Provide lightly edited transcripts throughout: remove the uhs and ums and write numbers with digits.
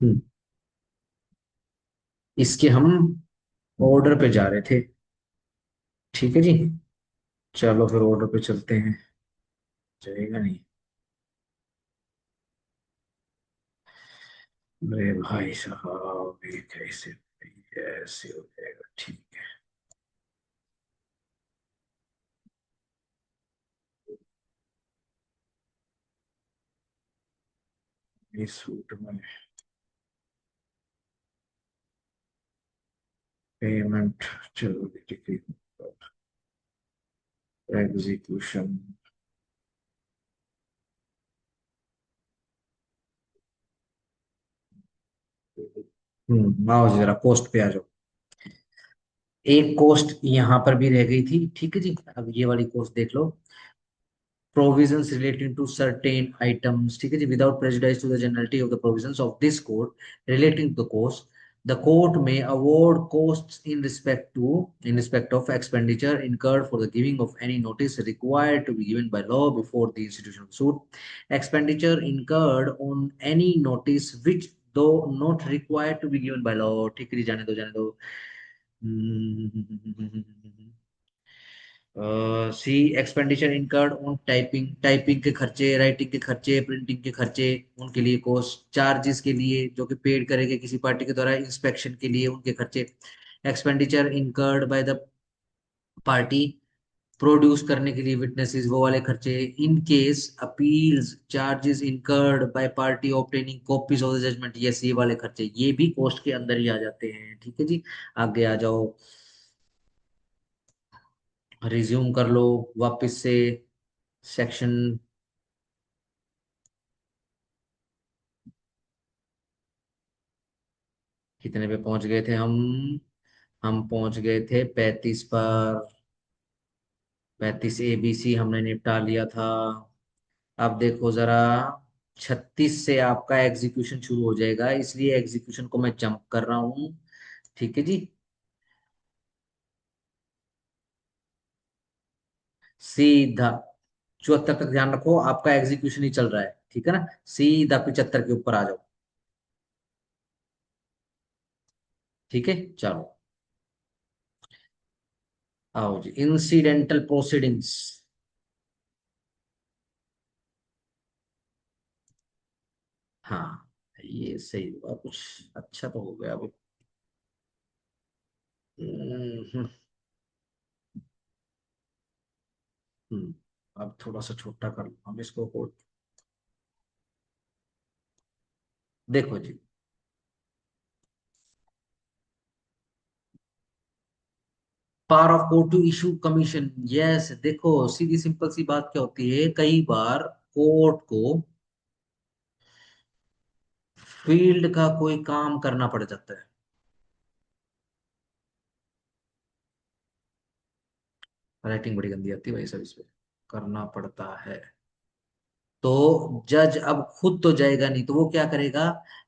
हम्म, इसके हम ऑर्डर पे जा रहे थे। ठीक है जी। चलो फिर ऑर्डर पे चलते हैं। चलेगा नहीं? अरे भाई साहब, ये कैसे? ऐसे हो जाएगा? ठीक है। इस सूट में पेमेंट, चलो टिकट, एग्जीक्यूशन। आओ जरा कॉस्ट पे आ जाओ। एक कॉस्ट यहाँ पर भी रह गई थी, ठीक है जी। अब ये वाली कॉस्ट देख लो। Provisions relating to certain items, ठीक है जी, without prejudice to the generality of the provisions of this code relating to the cost, the court may award costs in respect of expenditure incurred for the giving of any notice required to be given by law before the institution of suit, expenditure incurred on any notice which though not required to be given by law। ठीक है जी, जाने दो जाने दो। C expenditure incurred on typing, typing के खर्चे, writing के खर्चे, प्रिंटिंग के खर्चे, उनके लिए कॉस्ट, चार्जेस के लिए जो कि पेड करेंगे किसी पार्टी के द्वारा इंस्पेक्शन के लिए उनके खर्चे, expenditure incurred by the party produce करने के लिए विटनेसेस वो वाले खर्चे, in case appeals charges incurred by party obtaining copies of the judgment, yes ये वाले खर्चे ये भी कॉस्ट के अंदर ही आ जाते हैं। ठीक है जी। आगे आ जाओ, रिज्यूम कर लो वापस से सेक्शन। कितने पे पहुंच गए थे हम पहुंच गए थे 35 पर। 35 एबीसी हमने निपटा लिया था। अब देखो जरा, 36 से आपका एग्जीक्यूशन शुरू हो जाएगा, इसलिए एग्जीक्यूशन को मैं जंप कर रहा हूँ। ठीक है जी। सीधा 74 तक ध्यान रखो, आपका एग्जीक्यूशन ही चल रहा है, ठीक है ना। सीधा 75 के ऊपर आ जाओ। ठीक है चलो। आओ जी, इंसिडेंटल प्रोसीडिंग्स। हाँ, ये सही हुआ, कुछ अच्छा तो हो गया अभी। हम्म, हम्म, अब थोड़ा सा छोटा कर लो हम इसको कोड। देखो जी, power of court to issue commission. Yes, देखो सीधी सिंपल सी बात क्या होती है, कई बार कोर्ट को फील्ड का कोई काम करना पड़ जाता है। राइटिंग बड़ी गंदी आती है भाई, सब इस पे करना पड़ता है। तो जज अब खुद तो जाएगा नहीं, तो वो क्या करेगा,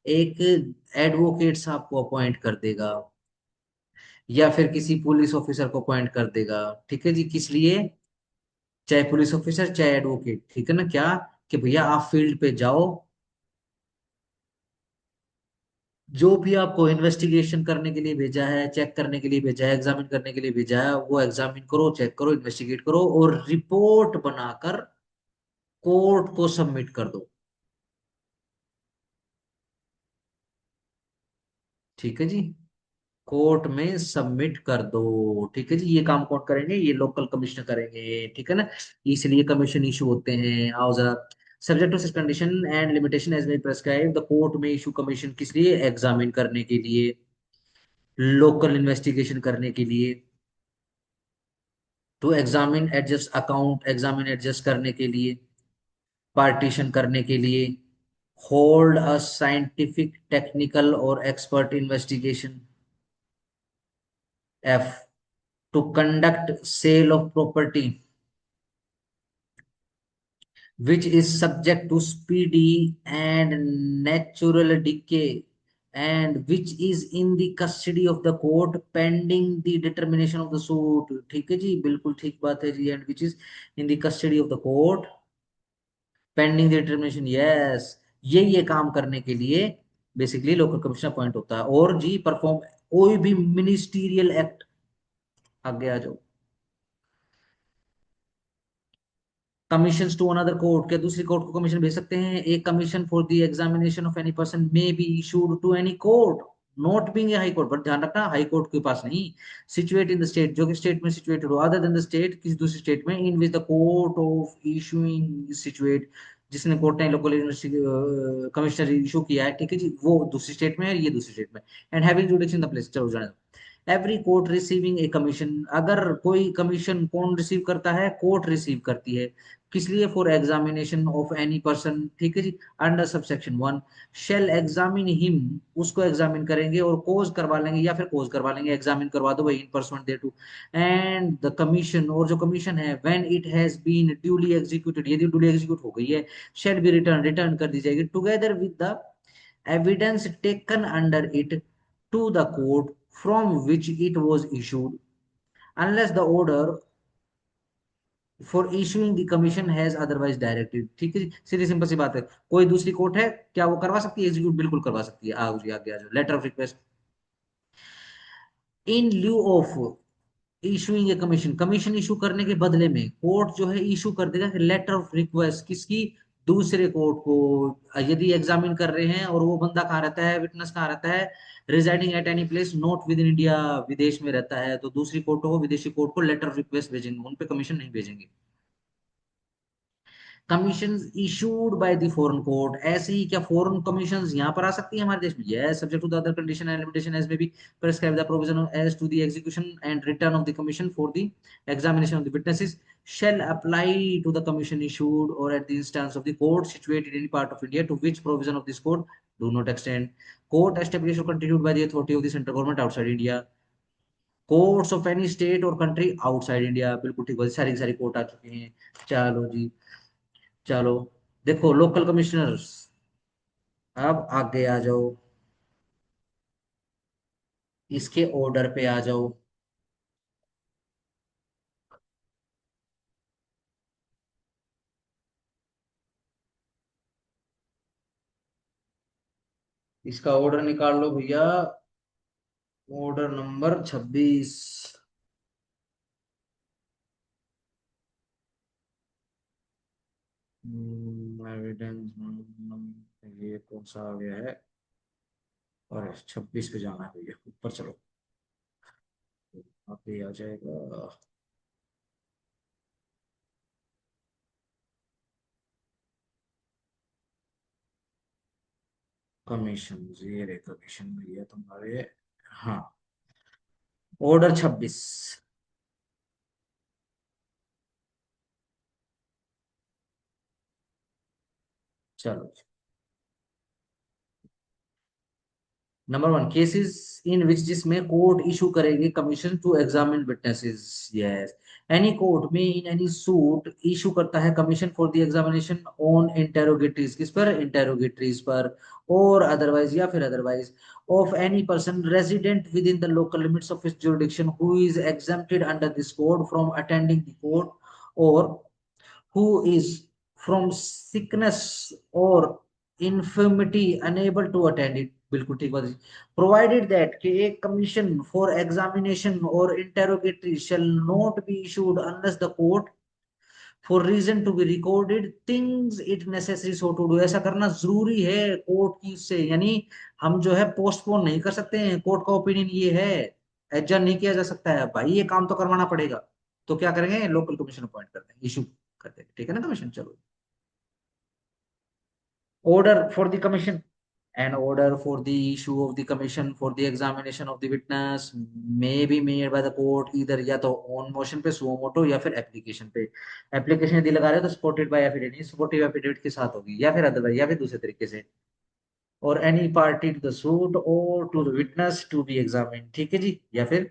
एक एडवोकेट साहब को अपॉइंट कर देगा, या फिर किसी पुलिस ऑफिसर को अपॉइंट कर देगा। ठीक है जी, किस लिए? चाहे पुलिस ऑफिसर चाहे एडवोकेट, ठीक है ना, क्या कि भैया आप फील्ड पे जाओ, जो भी आपको इन्वेस्टिगेशन करने के लिए भेजा है, चेक करने के लिए भेजा है, एग्जामिन करने के लिए भेजा है, वो एग्जामिन करो, चेक करो, इन्वेस्टिगेट करो और रिपोर्ट बनाकर कोर्ट को सबमिट कर दो। ठीक है जी, कोर्ट में सबमिट कर दो। ठीक है जी, ये काम कौन करेंगे? ये लोकल कमिश्नर करेंगे, ठीक है ना। इसलिए कमीशन इशू होते हैं। आओ जरा, subject to such condition and limitation as may prescribe the court में इशू कमीशन, किस लिए? एग्जामिन करने के लिए, लोकल इन्वेस्टिगेशन करने के लिए, to examine adjust account, examine adjust करने के लिए, पार्टीशन करने के लिए, होल्ड अ साइंटिफिक टेक्निकल और expert investigation, F to conduct sale of property which is subject to speedy and natural decay and which is in the custody of the court pending the determination of the suit। ठीक है जी, बिल्कुल ठीक बात है जी। And which is in the custody of the court pending the determination, yes। ये काम करने के लिए बेसिकली लोकल कमिश्नर अपॉइंट होता है। और जी परफॉर्म कोई भी मिनिस्टीरियल एक्ट, आगे आ जाओ। कमीशन टू अनदर कोर्ट, क्या दूसरी कोर्ट को कमीशन भेज सकते हैं? एक commission for the examination of any person may be issued to any court not being a high court, but ध्यान रखना हाई कोर्ट के पास नहीं, सिचुएट इन द स्टेट, जो कि स्टेट में सिचुएटेड हो, अदर देन द स्टेट, किसी दूसरी स्टेट में, in which the court of issuing situate, जिसने कोर्ट ने लोकल यूनिवर्सिटी कमिश्नर इशू किया है, ठीक है जी, वो दूसरी स्टेट में है, ये दूसरी स्टेट में, and having जुडिक्शन in the place, चलो जाने दो। Every court receiving a commission, अगर कोई कमीशन कौन रिसीव करता है? कोर्ट रिसीव करती है। किस लिए? For examination of any person, ठीक है जी, under subsection 1 shall examine him, उसको एग्जामिन करेंगे और कोज करवा लेंगे, या फिर कोज करवा लेंगे, एग्जामिन करवा दो भाई in pursuant thereto, and the commission, और जो कमीशन है, when it has been duly executed, यदि ड्यूली एग्जीक्यूट हो गई है, शेल बी रिटर्न, रिटर्न कर दी जाएगी, together with the evidence taken under it to the court from which it was issued, unless the order for issuing the commission has otherwise directed, ठीक है जी, सीधी simple सी बात है। कोई दूसरी कोर्ट है, क्या वो करवा सकती है एग्जीक्यूट? बिल्कुल करवा सकती है। आओ जी आगे आ जाओ, letter of request in lieu of issuing a commission, commission issue करने के बदले में कोर्ट जो है इशू कर देगा लेटर ऑफ रिक्वेस्ट, किसकी? दूसरे कोर्ट को। यदि एग्जामिन कर रहे हैं और वो बंदा कहाँ रहता है, विटनेस कहाँ रहता है? Residing at any place not with in India, विदेश में रहता है, तो दूसरी कोर्ट को, विदेशी कोर्ट को लेटर ऑफ रिक्वेस्ट भेजेंगे, उन पे कमीशन नहीं भेजेंगे। Commission issued by the foreign court, ऐसे ही क्या फॉरेन कमीशंस यहाँ पर आ सकती है हमारे देश में? Yes, subject to the other condition and limitation as may be prescribe the provision as to the execution and return of the commission for the examination of the witnesses shall apply to the commission issued or at the instance of the court situated in any part of India to which provision of this code do not extend, court established or continued by the authority of the central government outside India, courts of any state or country outside India। बिल्कुल ठीक है, सारी की सारी court आ चुकी हैं। चलो जी, चलो देखो लोकल कमिश्नर्स, अब आगे आ जाओ, इसके ऑर्डर पे आ जाओ। इसका ऑर्डर निकाल लो भैया, ऑर्डर नंबर 26। एविडेंस, ये कौन सा आ गया है? और 26 पे जाना है भैया, ऊपर चलो, आप ये आ जाएगा। कमीशन, ये रे कमीशन भैया तुम्हारे, हाँ, ऑर्डर 26। चलो, नंबर 1 केसेस इन विच, जिसमें कोर्ट इशू करेगी commission to examine witnesses, yes, any court में इन एनी सूट इशू करता है commission for the examination on interrogatories, किस पर? इंटेरोगेटरीज पर, और अदरवाइज, या फिर otherwise, of any person resident within the local limits of his jurisdiction who is exempted under this code from attending the court, और who is from sickness or infirmity unable to attend it, बिल्कुल ठीक बात है। Provided that कि एक commission for examination और इंटेरोगेटरी shall not be issued unless the court for reason to be recorded things it necessary so to do, ऐसा करना जरूरी है कोर्ट की उससे, यानी हम जो है पोस्टपोन नहीं कर सकते हैं, कोर्ट का ओपिनियन ये है, एडजर्न नहीं किया जा सकता है भाई, ये काम तो करवाना पड़ेगा। तो क्या करेंगे? लोकल कमीशन अपॉइंट करते हैं, इशू करते हैं, ठीक है ना कमीशन। चलो, order for the commission, an order for the issue of the commission for the examination of the witness may be made by the court either, या तो ऑन मोशन पे, सुओ मोटो, या फिर एप्लीकेशन पे। Application यदि लगा रहे हो तो supported by affidavit, supportive affidavit के साथ होगी, या फिर अदरवाइज, या फिर दूसरे तरीके से, और any party to the suit और to the witness to be examine, ठीक है जी, या फिर,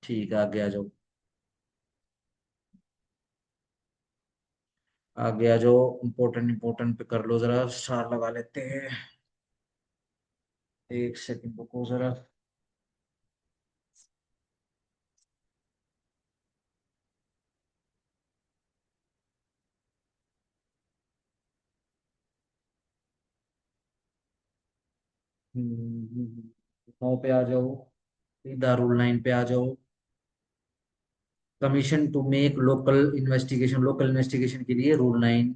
ठीक है आगे आ जाओ, आगे आ जाओ, इम्पोर्टेंट इम्पोर्टेंट पे कर लो, जरा स्टार लगा लेते हैं, एक सेकंड रुको जरा। नौ पे आ जाओ, सीधा रूल 9 पे आ जाओ। Commission to make local investigation के लिए रूल 9।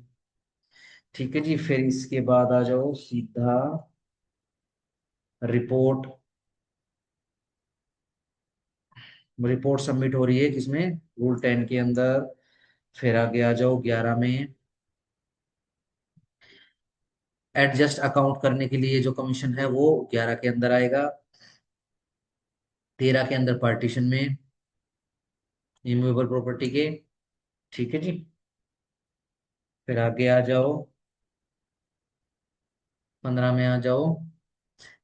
ठीक है जी, फिर इसके बाद आ जाओ सीधा रिपोर्ट। रिपोर्ट सबमिट हो रही है किसमें, रूल 10 के अंदर। फिर आगे आ जाओ 11 में, एडजस्ट अकाउंट करने के लिए जो कमीशन है वो 11 के अंदर आएगा। 13 के अंदर पार्टीशन में, इमूवेबल प्रॉपर्टी के। ठीक है जी, फिर आगे आ जाओ 15 में आ जाओ,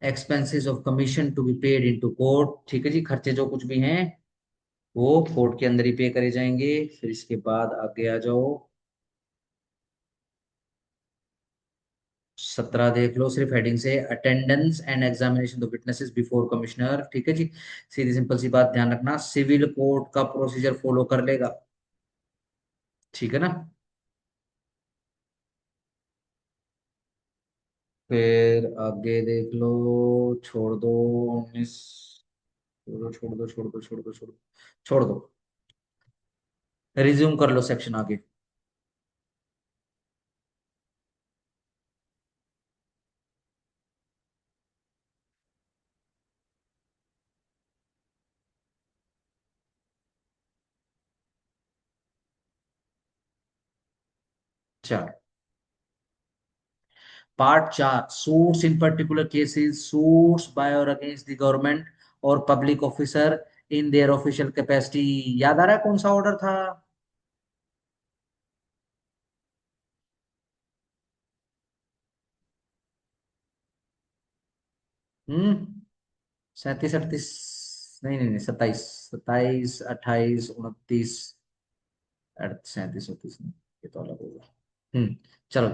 expenses of commission to be paid into court. ठीक है जी, खर्चे जो कुछ भी हैं वो कोर्ट के अंदर ही पे करे जाएंगे। फिर इसके बाद आगे आ जाओ 17 देख लो, सिर्फ हेडिंग से, attendance and examination of witnesses before commissioner. ठीक है जी, सीधी सिंपल सी बात ध्यान रखना, सिविल कोर्ट का प्रोसीजर फॉलो कर लेगा। ठीक है ना। फिर आगे देख लो, छोड़ दो 19, छोड़ दो छोड़ दो छोड़ दो छोड़ दो छोड़ दो, रिज्यूम कर लो सेक्शन आगे। चलो, part 4, suits in particular cases, suits by और अगेंस्ट द गवर्नमेंट और public officer in their official capacity. याद आ रहा है कौन सा ऑर्डर था? हम्म 37 38, नहीं नहीं नहीं, 27, 27 28 29, 37 38 नहीं, ये तो अलग होगा। चलो,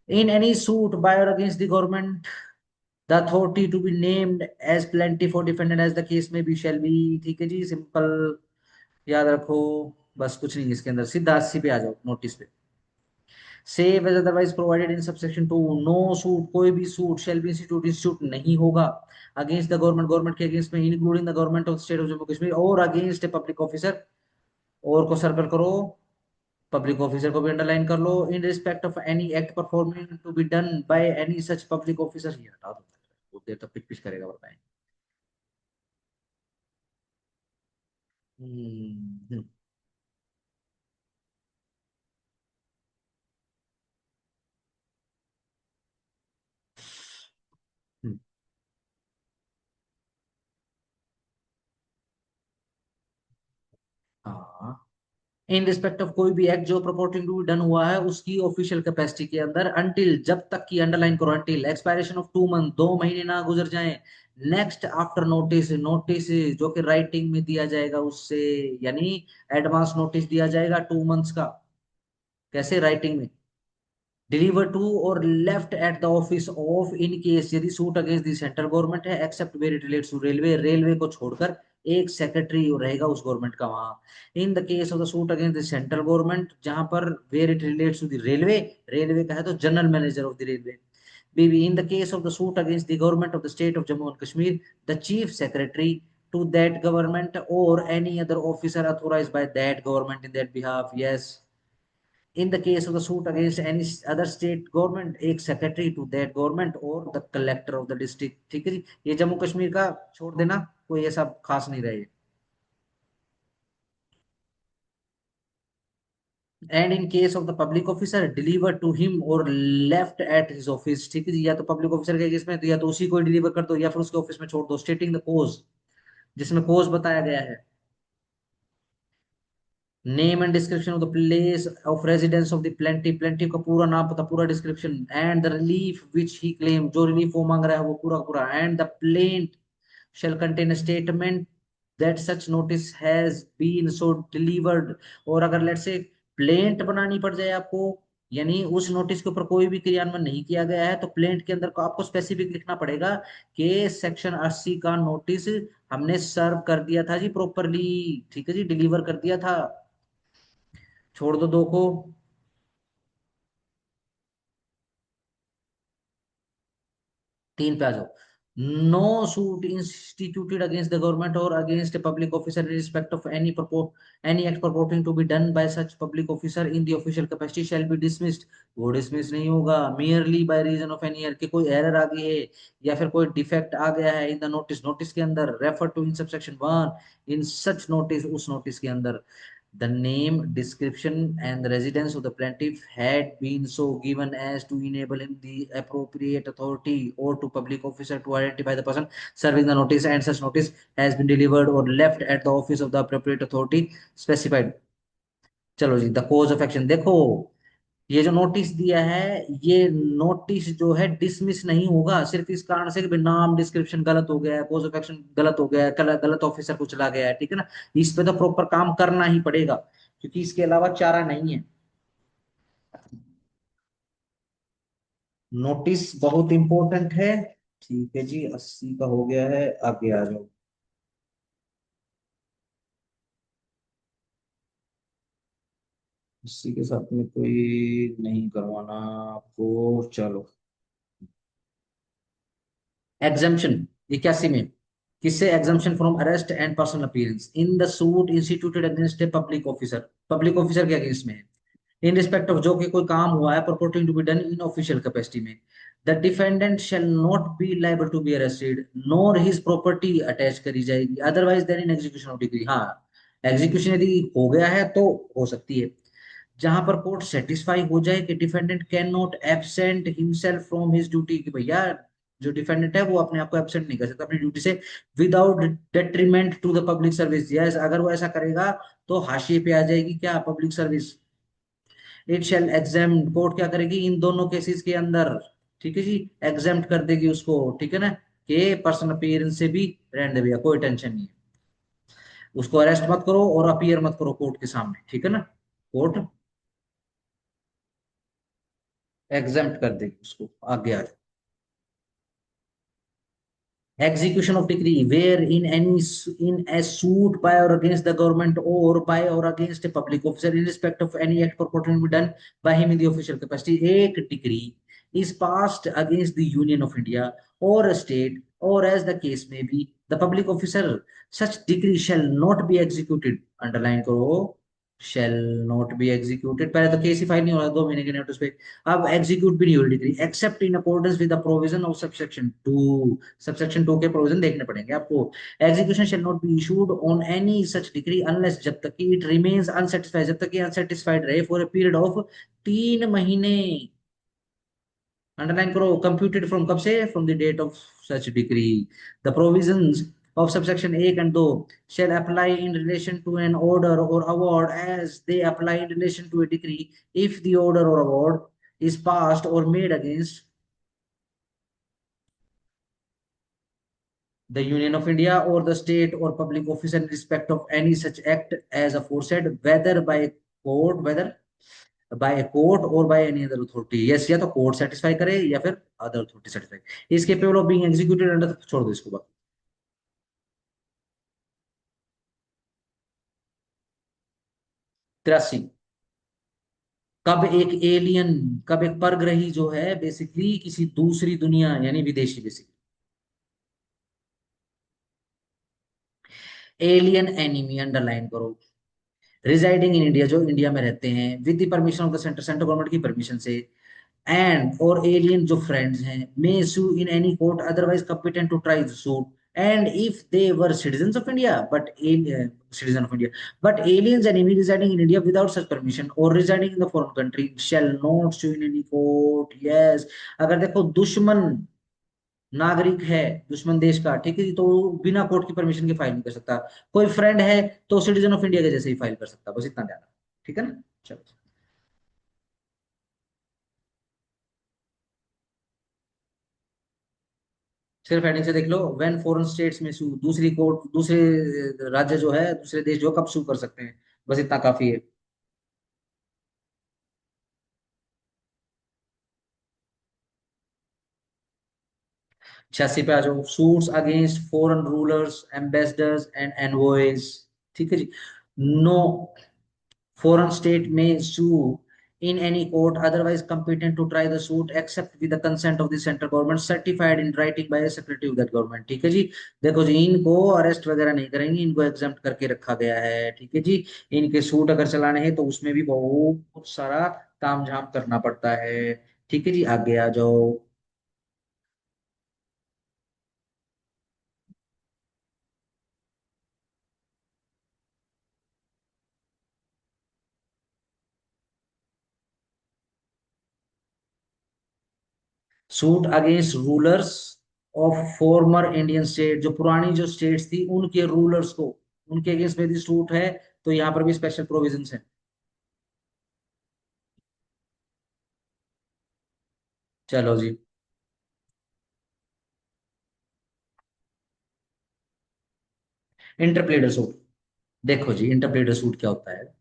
इन एनी सूट बाय और against the government the authority to be named as plaintiff for defendant as the case में बी शैल बी। ठीक है जी, सिंपल, याद रखो। बस कुछ नहीं, इसके अंदर सीधा 80 पे आ जाओ, नोटिस पे। Save as otherwise provided in subsection 2, no suit, कोई भी सूट शैल बी इंस्टीट्यूट नहीं होगा अगेंस्ट द गवर्नमेंट, गवर्नमेंट के अगेंस्ट में, including the government of state of Jammu Kashmir, और अगेंस्ट ए पब्लिक ऑफिसर। और को सर्कल करो, पब्लिक ऑफिसर को भी अंडरलाइन कर लो, in respect of any act performing to be done by any such public officer. ये हटा दो, बहुत देर तक पिच पिच करेगा, बताएं। हम्म हम्म, हाँ, इन रिस्पेक्ट ऑफ कोई भी एक्ट जो प्रपोर्टिंग टू बी डन हुआ है उसकी ऑफिशियल कैपेसिटी के अंदर, अंटिल, जब तक की, अंडरलाइन करो, अंटिल एक्सपायरेशन ऑफ 2 मंथ, 2 महीने ना गुजर जाएं, नेक्स्ट आफ्टर नोटिस, नोटिस जो कि राइटिंग में दिया जाएगा उससे, यानी एडवांस नोटिस दिया जाएगा 2 मंथ्स का। कैसे, राइटिंग में, डिलीवर टू और left at the office of, in case, यदि suit against the central government है, except where it relates to railway, railway को छोड़कर एक सेक्रेटरी रहेगा उस गवर्नमेंट का वहां। In the case of the suit against the central government, जहां पर where it relates to the railway, railway का है तो general manager of the railway. BB, in the case of the suit against the government of the state of Jammu and Kashmir, the chief secretary to that government और any other officer authorised by that government in that behalf. Yes, in the case of the suit against any other state government, एक secretary to that government और the collector of the district. ठीक है जी, ये जम्मू कश्मीर का छोड़ देना, कोई ऐसा खास नहीं रहे। And in case of the public officer deliver to him और लेफ्ट एट हिज ऑफिस। ठीक है जी, या तो पब्लिक ऑफिसर के केस में तो या तो उसी को डिलीवर कर दो या फिर उसके ऑफिस में छोड़ दो, स्टेटिंग द कोज, जिसमें कोज बताया गया है, name and description of the place of residence of the plaintiff, plaintiff का पूरा नाम पता, पूरा description, and the relief which he claim, जो रिलीफ वो मांग रहा है वो पूरा पूरा, and the plaint shall contain a statement that such notice has been so delivered। और अगर लेट से प्लेंट बनानी पड़ जाए आपको, यानी उस नोटिस के ऊपर कोई भी क्रियान्वयन नहीं किया गया है, तो प्लेंट के अंदर को आपको स्पेसिफिक लिखना पड़ेगा कि सेक्शन 80 का नोटिस हमने सर्व कर दिया था जी प्रॉपरली। ठीक है जी, डिलीवर कर दिया था। छोड़ दो 2 को। तीन पे आ जाओ। No suit instituted against the government और against a public officer in respect of any act purporting to be done by such public officer in the official capacity shall be dismissed. वो डिसमिस नहीं होगा merely by reason of any error, कि कोई error आ गई है या फिर कोई डिफेक्ट आ गया है इन द नोटिस, नोटिस के अंदर refer to in subsection 1, in such notice, उस नोटिस के अंदर the name, description, and the residence of the plaintiff had been so given as to enable him the appropriate authority or to public officer to identify the person serving the notice, and such notice has been delivered or left at the office of the appropriate authority specified। चलो जी, the cause of action देखो, ये जो notice दिया है, ये notice जो है dismiss नहीं होगा सिर्फ इस कारण से कि भाई नाम डिस्क्रिप्शन गलत हो गया है, कोज ऑफ एक्शन गलत हो गया है, गलत गलत ऑफिसर को चला गया है, ठीक है ना। इस पे तो प्रॉपर काम करना ही पड़ेगा, क्योंकि इसके अलावा चारा नहीं है। नोटिस बहुत इंपॉर्टेंट है। ठीक है जी, 80 का हो गया है, आगे आ जाओ। इसी के साथ में कोई नहीं करवाना आपको, चलो। एग्जाम्पशन 81 में, किससे exemption from arrest and personal appearance in the suit instituted against a public officer, public officer के अगेंस्ट में है, इन रिस्पेक्ट ऑफ जो कि कोई काम हुआ है purporting to be done in official capacity में, the defendant shall not be liable to be arrested nor his property attach करी जाएगी otherwise than in execution of decree. हाँ, एग्जीक्यूशन यदि हो गया है तो हो सकती है, जहां पर कोर्ट सेटिस्फाई हो जाए कि defendant can not absent himself from his duty, कि भैया जो डिफेंडेंट है वो अपने आप को एबसेंट नहीं कर सकता अपनी ड्यूटी से, without detriment to the public service. Yes, अगर वो ऐसा करेगा तो हाशिए पे आ जाएगी क्या, public service. It shall exam, court क्या करेगी इन दोनों केसेस के अंदर, ठीक है जी, एग्जाम कर देगी उसको, ठीक है ना, कि पर्सन अपीयरेंस से भी रहने दे भैया, कोई टेंशन नहीं है, उसको अरेस्ट मत करो और अपीयर मत करो कोर्ट के सामने, ठीक है ना, कोर्ट एग्जाम कर देगी उसको। आगे आ जाओ। execution of decree where in a suit by or against the government or by or against a public officer in respect of any act purporting to be done by him in the official capacity, एक decree is passed against the Union of India or a state or as the case may be the public officer, such decree shall not be executed, underline करो, shall not be executed, पहले तो case ही file नहीं हो रहा 2 महीने के notice पे, अब एग्जीक्यूट भी नहीं हो रही degree, accept in accordance with the provision of subsection 2, subsection 2 के प्रोविजन देखने पड़ेंगे आपको। Execution shall not be issued on any such degree unless, जब तक कि इट रिमेन्स अनसेटिस्फाइड, जब तक कि अनसेटिस्फाइड रहे फॉर ए पीरियड ऑफ 3 महीने, अंडरलाइन करो, कंप्यूटेड फ्रॉम कब से, from the date of such decree. The provisions of subsection 1 and 2 shall apply in relation to an order or award as they apply in relation to a decree if the order or award is passed or made against the Union of India or the state or public office in respect of any such act as aforesaid, whether by court, whether by a court or by any other authority। yes, या तो court satisfy करे या फिर other authority satisfy, is capable of being executed under, छोड़ दो इसको बात। 83, कब एक परग्रही जो है बेसिकली किसी दूसरी दुनिया यानी विदेशी, बेसिकली एलियन एनिमी, अंडरलाइन करो, रिजाइडिंग इन इंडिया, जो इंडिया में रहते हैं, with the permission of the centre, central government की परमिशन से, and or alien जो friends हैं may sue in any court otherwise competent to try the suit, and if they were citizens of India but citizen of India but aliens enemy residing in India without such permission or residing in the foreign country shall not sue in any court। yes, अगर देखो दुश्मन नागरिक है, दुश्मन देश का, ठीक है जी, तो वो बिना कोर्ट की परमिशन के फाइल नहीं कर सकता, कोई फ्रेंड है तो सिटीजन ऑफ इंडिया के जैसे ही फाइल कर सकता, बस इतना ध्यान, ठीक है ना। चलो, सिर्फ हेडिंग से देख लो, व्हेन फॉरेन स्टेट्स में सू, दूसरी कोर्ट, दूसरे राज्य जो है, दूसरे देश जो कब सू कर सकते हैं, बस इतना काफी है। 86 पे आ जाओ, suits against foreign rulers ambassadors and envoys, ठीक है जी। नो, फॉरेन स्टेट में सू in any court otherwise competent to try the suit except with the consent of the central government certified in writing by a secretary of that government। ठीक है जी। देखो जी, इनको arrest वगैरह नहीं करेंगे, इनको एग्जाम्प्ट करके रखा गया है। ठीक है जी। इनके सूट अगर चलाने हैं तो उसमें भी बहुत सारा तामझाम करना पड़ता है। ठीक है जी, आगे आ जाओ। Suit against rulers of former Indian state, जो पुरानी जो स्टेट्स थी उनके रूलर्स को, उनके अगेंस्ट में यदि सूट है तो यहाँ पर भी स्पेशल प्रोविजंस है। चलो जी। इंटरप्लेडर सूट। देखो जी, इंटरप्रेटर सूट क्या होता है।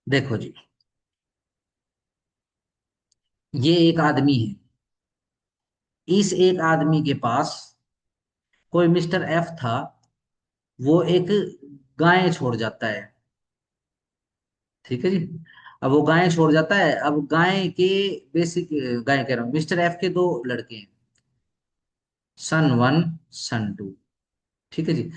देखो जी, ये एक आदमी है। इस एक आदमी के पास कोई मिस्टर एफ था। वो एक गाय छोड़ जाता है। ठीक है जी। अब वो गाय छोड़ जाता है। अब गाय के बेसिक, गाय कह रहा हूँ, मिस्टर एफ के दो लड़के हैं, सन वन, सन टू। ठीक है जी।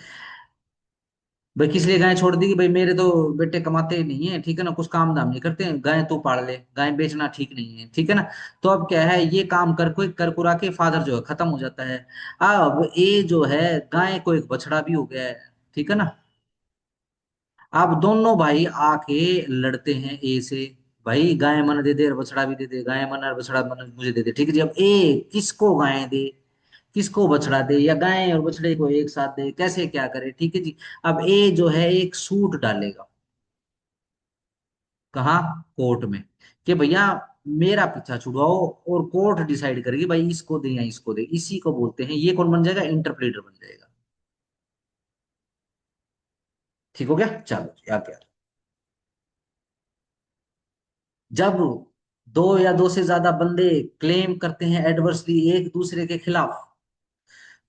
भाई किस लिए गाय छोड़ दी कि भाई मेरे तो बेटे कमाते नहीं है, ठीक है ना, कुछ काम धाम नहीं करते हैं, गाय तू पाल ले, गाय बेचना ठीक नहीं है, ठीक है ना। तो अब क्या है, ये काम कर कोई कर कुरा के फादर जो है खत्म हो जाता है। अब ये जो है, गाय को एक बछड़ा भी हो गया है। ठीक है ना। अब दोनों भाई आके लड़ते हैं ए से। भाई गाय मन दे दे और बछड़ा भी दे दे, गाय मन और बछड़ा मन मुझे दे दे। ठीक है जी। अब ए किसको गाय दे, किसको बछड़ा दे, या गाय और बछड़े को एक साथ दे, कैसे क्या करे। ठीक है जी। अब ए जो है एक सूट डालेगा। कहाँ? कोर्ट में। कि भैया मेरा पीछा छुड़वाओ, और कोर्ट डिसाइड करेगी भाई इसको दे या इसको दे। इसी को बोलते हैं, ये कौन बन जाएगा, इंटरप्रेटर बन जाएगा। ठीक हो गया। चलो याद क्या। जब दो या दो से ज्यादा बंदे क्लेम करते हैं एडवर्सली एक दूसरे के खिलाफ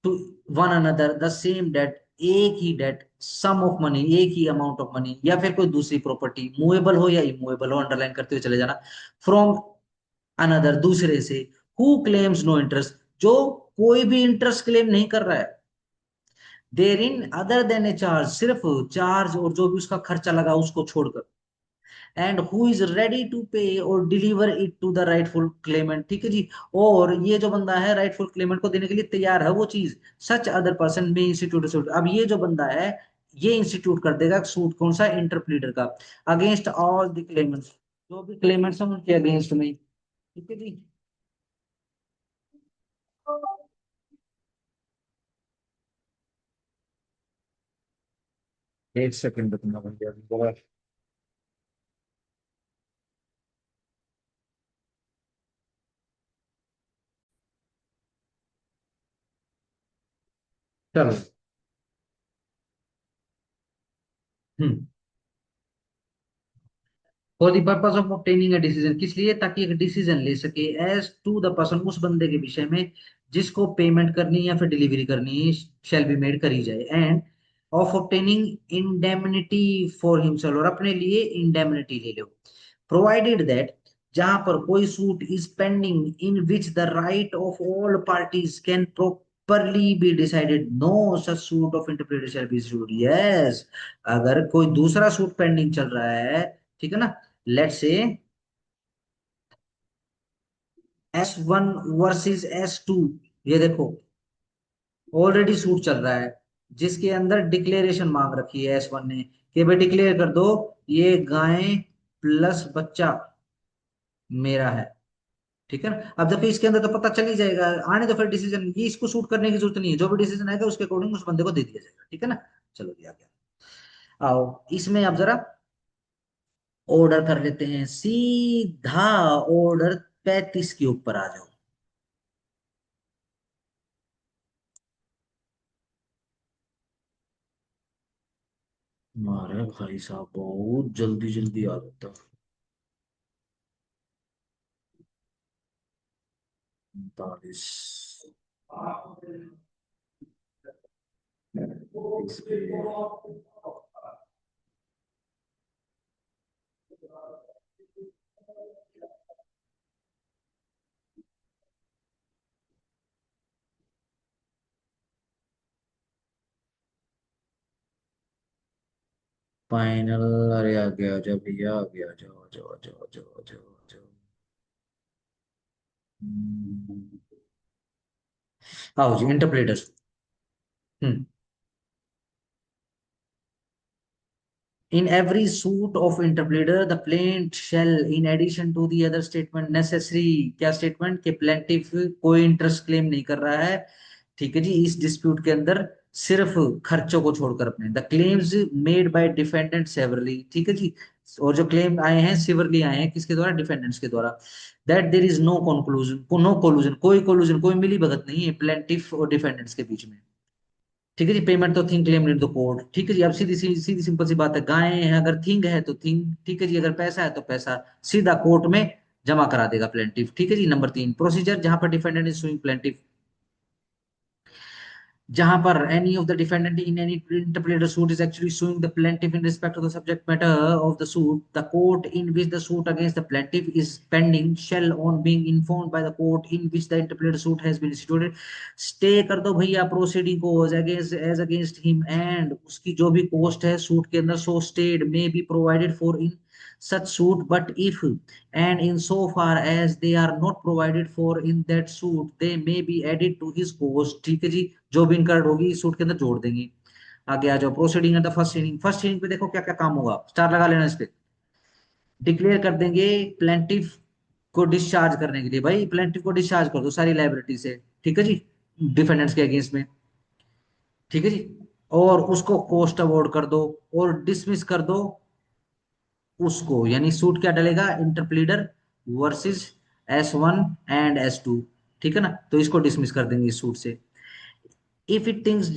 to one another the same date, एक ही डेट, सम ऑफ मनी, एक ही अमाउंट ऑफ मनी, या फिर कोई दूसरी प्रॉपर्टी मूवेबल हो या इमूवेबल हो, अंडरलाइन करते हुए चले जाना, फ्रॉम अनदर, दूसरे से, हु क्लेम्स नो इंटरेस्ट, जो कोई भी इंटरेस्ट क्लेम नहीं कर रहा है, there in other than a charge, सिर्फ चार्ज और जो भी उसका खर्चा लगा उसको छोड़कर, and who is ready to pay और deliver it to the rightful claimant. ठीक है जी। और ये जो बंदा है राइटफुल क्लेमेंट को देने के लिए तैयार है वो चीज, सच अदर पर्सन में इंस्टीट्यूट सूट। अब ये जो बंदा है ये इंस्टीट्यूट कर देगा सूट, कौन सा, इंटरप्लीडर का, अगेंस्ट ऑल द क्लेमेंट्स, जो भी क्लेमेंट्स हैं उनके अगेंस्ट में। ठीक है जी। एक सेकंड रुकना भैया। चलो। हम्म। For the purpose of obtaining a decision, किस लिए, ताकि एक डिसीजन ले सके एज टू द पर्सन, उस बंदे के विषय में जिसको पेमेंट करनी या फिर डिलीवरी करनी शैल बी मेड करी जाए, end of obtaining indemnity for himself, और अपने लिए इंडेमनिटी ले लो, प्रोवाइडेड दैट, जहां पर कोई suit is pending in which the right of all parties can properly be decided, no such suit of interpreter shall be issued. Yes, अगर कोई दूसरा सूट पेंडिंग चल रहा है, ठीक है ना, let's say S1 versus S2, ये देखो ऑलरेडी सूट चल रहा है, जिसके अंदर डिक्लेरेशन मांग रखी है S1 ने कि भाई डिक्लेयर कर दो ये गाय प्लस बच्चा मेरा है। ठीक है ना। अब देखो इसके अंदर तो पता चल ही जाएगा, आने तो फिर डिसीजन, ये इसको शूट करने की जरूरत नहीं है, जो भी डिसीजन आएगा उसके अकॉर्डिंग उस बंदे को दे दिया जाएगा। ठीक है ना। चलो दिया गया। आओ इसमें अब जरा ऑर्डर कर लेते हैं, सीधा ऑर्डर 35 के ऊपर आ जाओ। अरे भाई साहब बहुत जल्दी जल्दी आ जाता। 39। फाइनल। अरे आ गया, आ जाओ भैया, आ गया, आ जाओ, आ जाओ, आ जाओ, आ जाओ, आ जाओ, आ जाओ। हम्म, आओ जी, इंटरप्रेटर्स। हम्म। In every suit of interpleader, the plaintiff shall, in addition to the other statement necessary, क्या स्टेटमेंट के प्लेंटिफ कोई इंटरेस्ट क्लेम नहीं कर रहा है, ठीक है जी, इस डिस्प्यूट के अंदर सिर्फ खर्चों को छोड़कर अपने the claims made by defendant severally, ठीक है जी, और जो क्लेम आए हैं सिवरली आए हैं किसके द्वारा, डिफेंडेंट्स के द्वारा, that there is no conclusion, no collusion, कोई कोलूजन, कोई मिली भगत नहीं है प्लेंटिफ और डिफेंडेंट्स के बीच में, ठीक है जी, पेमेंट तो thing claim need the court, ठीक है जी, अब सीधी सीधी सीधी सिंपल सी बात है, गाय है अगर थिंग है तो थिंग, ठीक है जी, अगर पैसा है तो पैसा सीधा कोर्ट में जमा करा देगा प्लेंटिफ, ठीक है जी। नंबर 3, प्रोसीजर जहां पर डिफेंडेंट इज सुइंग प्लेंटिफ, जहां पर any of the defendant in any interpolated suit is actually suing the plaintiff in respect of the subject matter of the suit, the court in which the suit against the plaintiff is pending shall, on being informed by the court in which the interpolated suit has been instituted, stay कर दो भैया proceeding को as against him, and उसकी जो भी cost है suit के अंदर so stayed may be provided for in such suit, but if and in so far as they are not provided for in that suit they may be added to his cost, ठीक है जी, जो भी incurred होगी इस suit के अंदर जोड़ देंगे। आगे आ जाओ, proceeding eight the first hearing, first hearing पे देखो क्या क्या काम होगा, स्टार लगा लेना इस पे, डिक्लेयर कर देंगे प्लेंटिफ को डिस्चार्ज करने के लिए, भाई प्लेंटिफ को डिस्चार्ज कर दो सारी लाइबिलिटी से, ठीक है जी, डिफेंडेंट्स के अगेंस्ट में, ठीक है जी, और उसको कोस्ट अवॉर्ड कर दो और डिसमिस कर दो उसको, यानी सूट क्या डलेगा, इंटरप्लीडर वर्सेस S1 एंड S2, ठीक है ना, तो इसको डिसमिस कर देंगे इस सूट से। if it thinks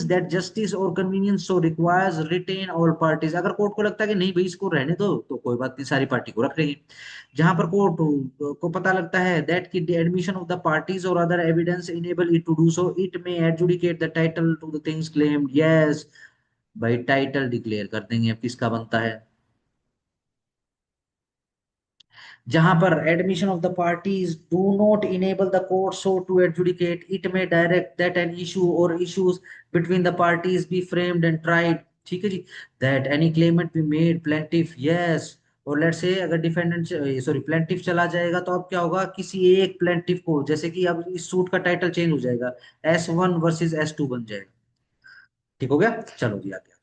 that justice or convenience so requires retain all parties, अगर कोर्ट को लगता है कि नहीं भाई इसको रहने दो तो कोई बात नहीं, सारी पार्टी को रख लेंगे। जहां पर कोर्ट को पता लगता है that कि the admission of the parties or other evidence enable it to do so, it may adjudicate the title to the things claimed, yes भाई टाइटल डिक्लेयर कर देंगे अब किसका बनता है। जहां पर admission of the parties do not enable the court so to adjudicate, it may direct that an issue और issues between the parties be framed and tried, ठीक है जी, that any claimant be made plaintiff, yes, और let's say अगर defendant sorry plaintiff चला जाएगा तो अब क्या होगा, किसी एक प्लेंटिफ को, जैसे कि अब इस सूट का टाइटल चेंज हो जाएगा, S1 वर्सेस S2 बन जाएगा, ठीक हो गया, चलो जी आगे।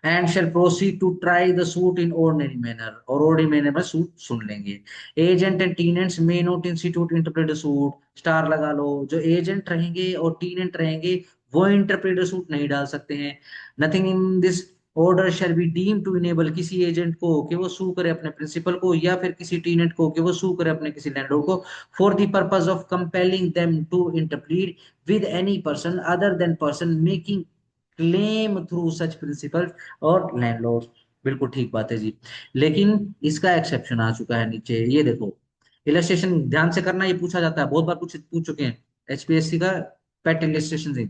And shall proceed to try the suit in ordinary manner, और ordinary manner में सूट सुन लेंगे। Agent and tenants may not institute interpret a suit, star लगा लो, जो एजेंट रहेंगे और टीनेंट रहेंगे वो इंटरप्रेट सूट नहीं डाल सकते हैं। Nothing in this order shall be deem to enable, किसी एजेंट को कि वो सू करे अपने प्रिंसिपल को, या फिर किसी टीनेंट को कि वो सू करे अपने किसी लैंडलॉर्ड को, for the purpose of compelling them to interplead with any person other than person making claim through such principal और लैंडलॉर्ड, बिल्कुल ठीक बात है जी। लेकिन इसका एक्सेप्शन आ चुका है नीचे, ये देखो, इलस्ट्रेशन ध्यान से करना, ये पूछा जाता है, बहुत बार पूछ चुके हैं HPSC का, पेट इलस्ट्रेशन से।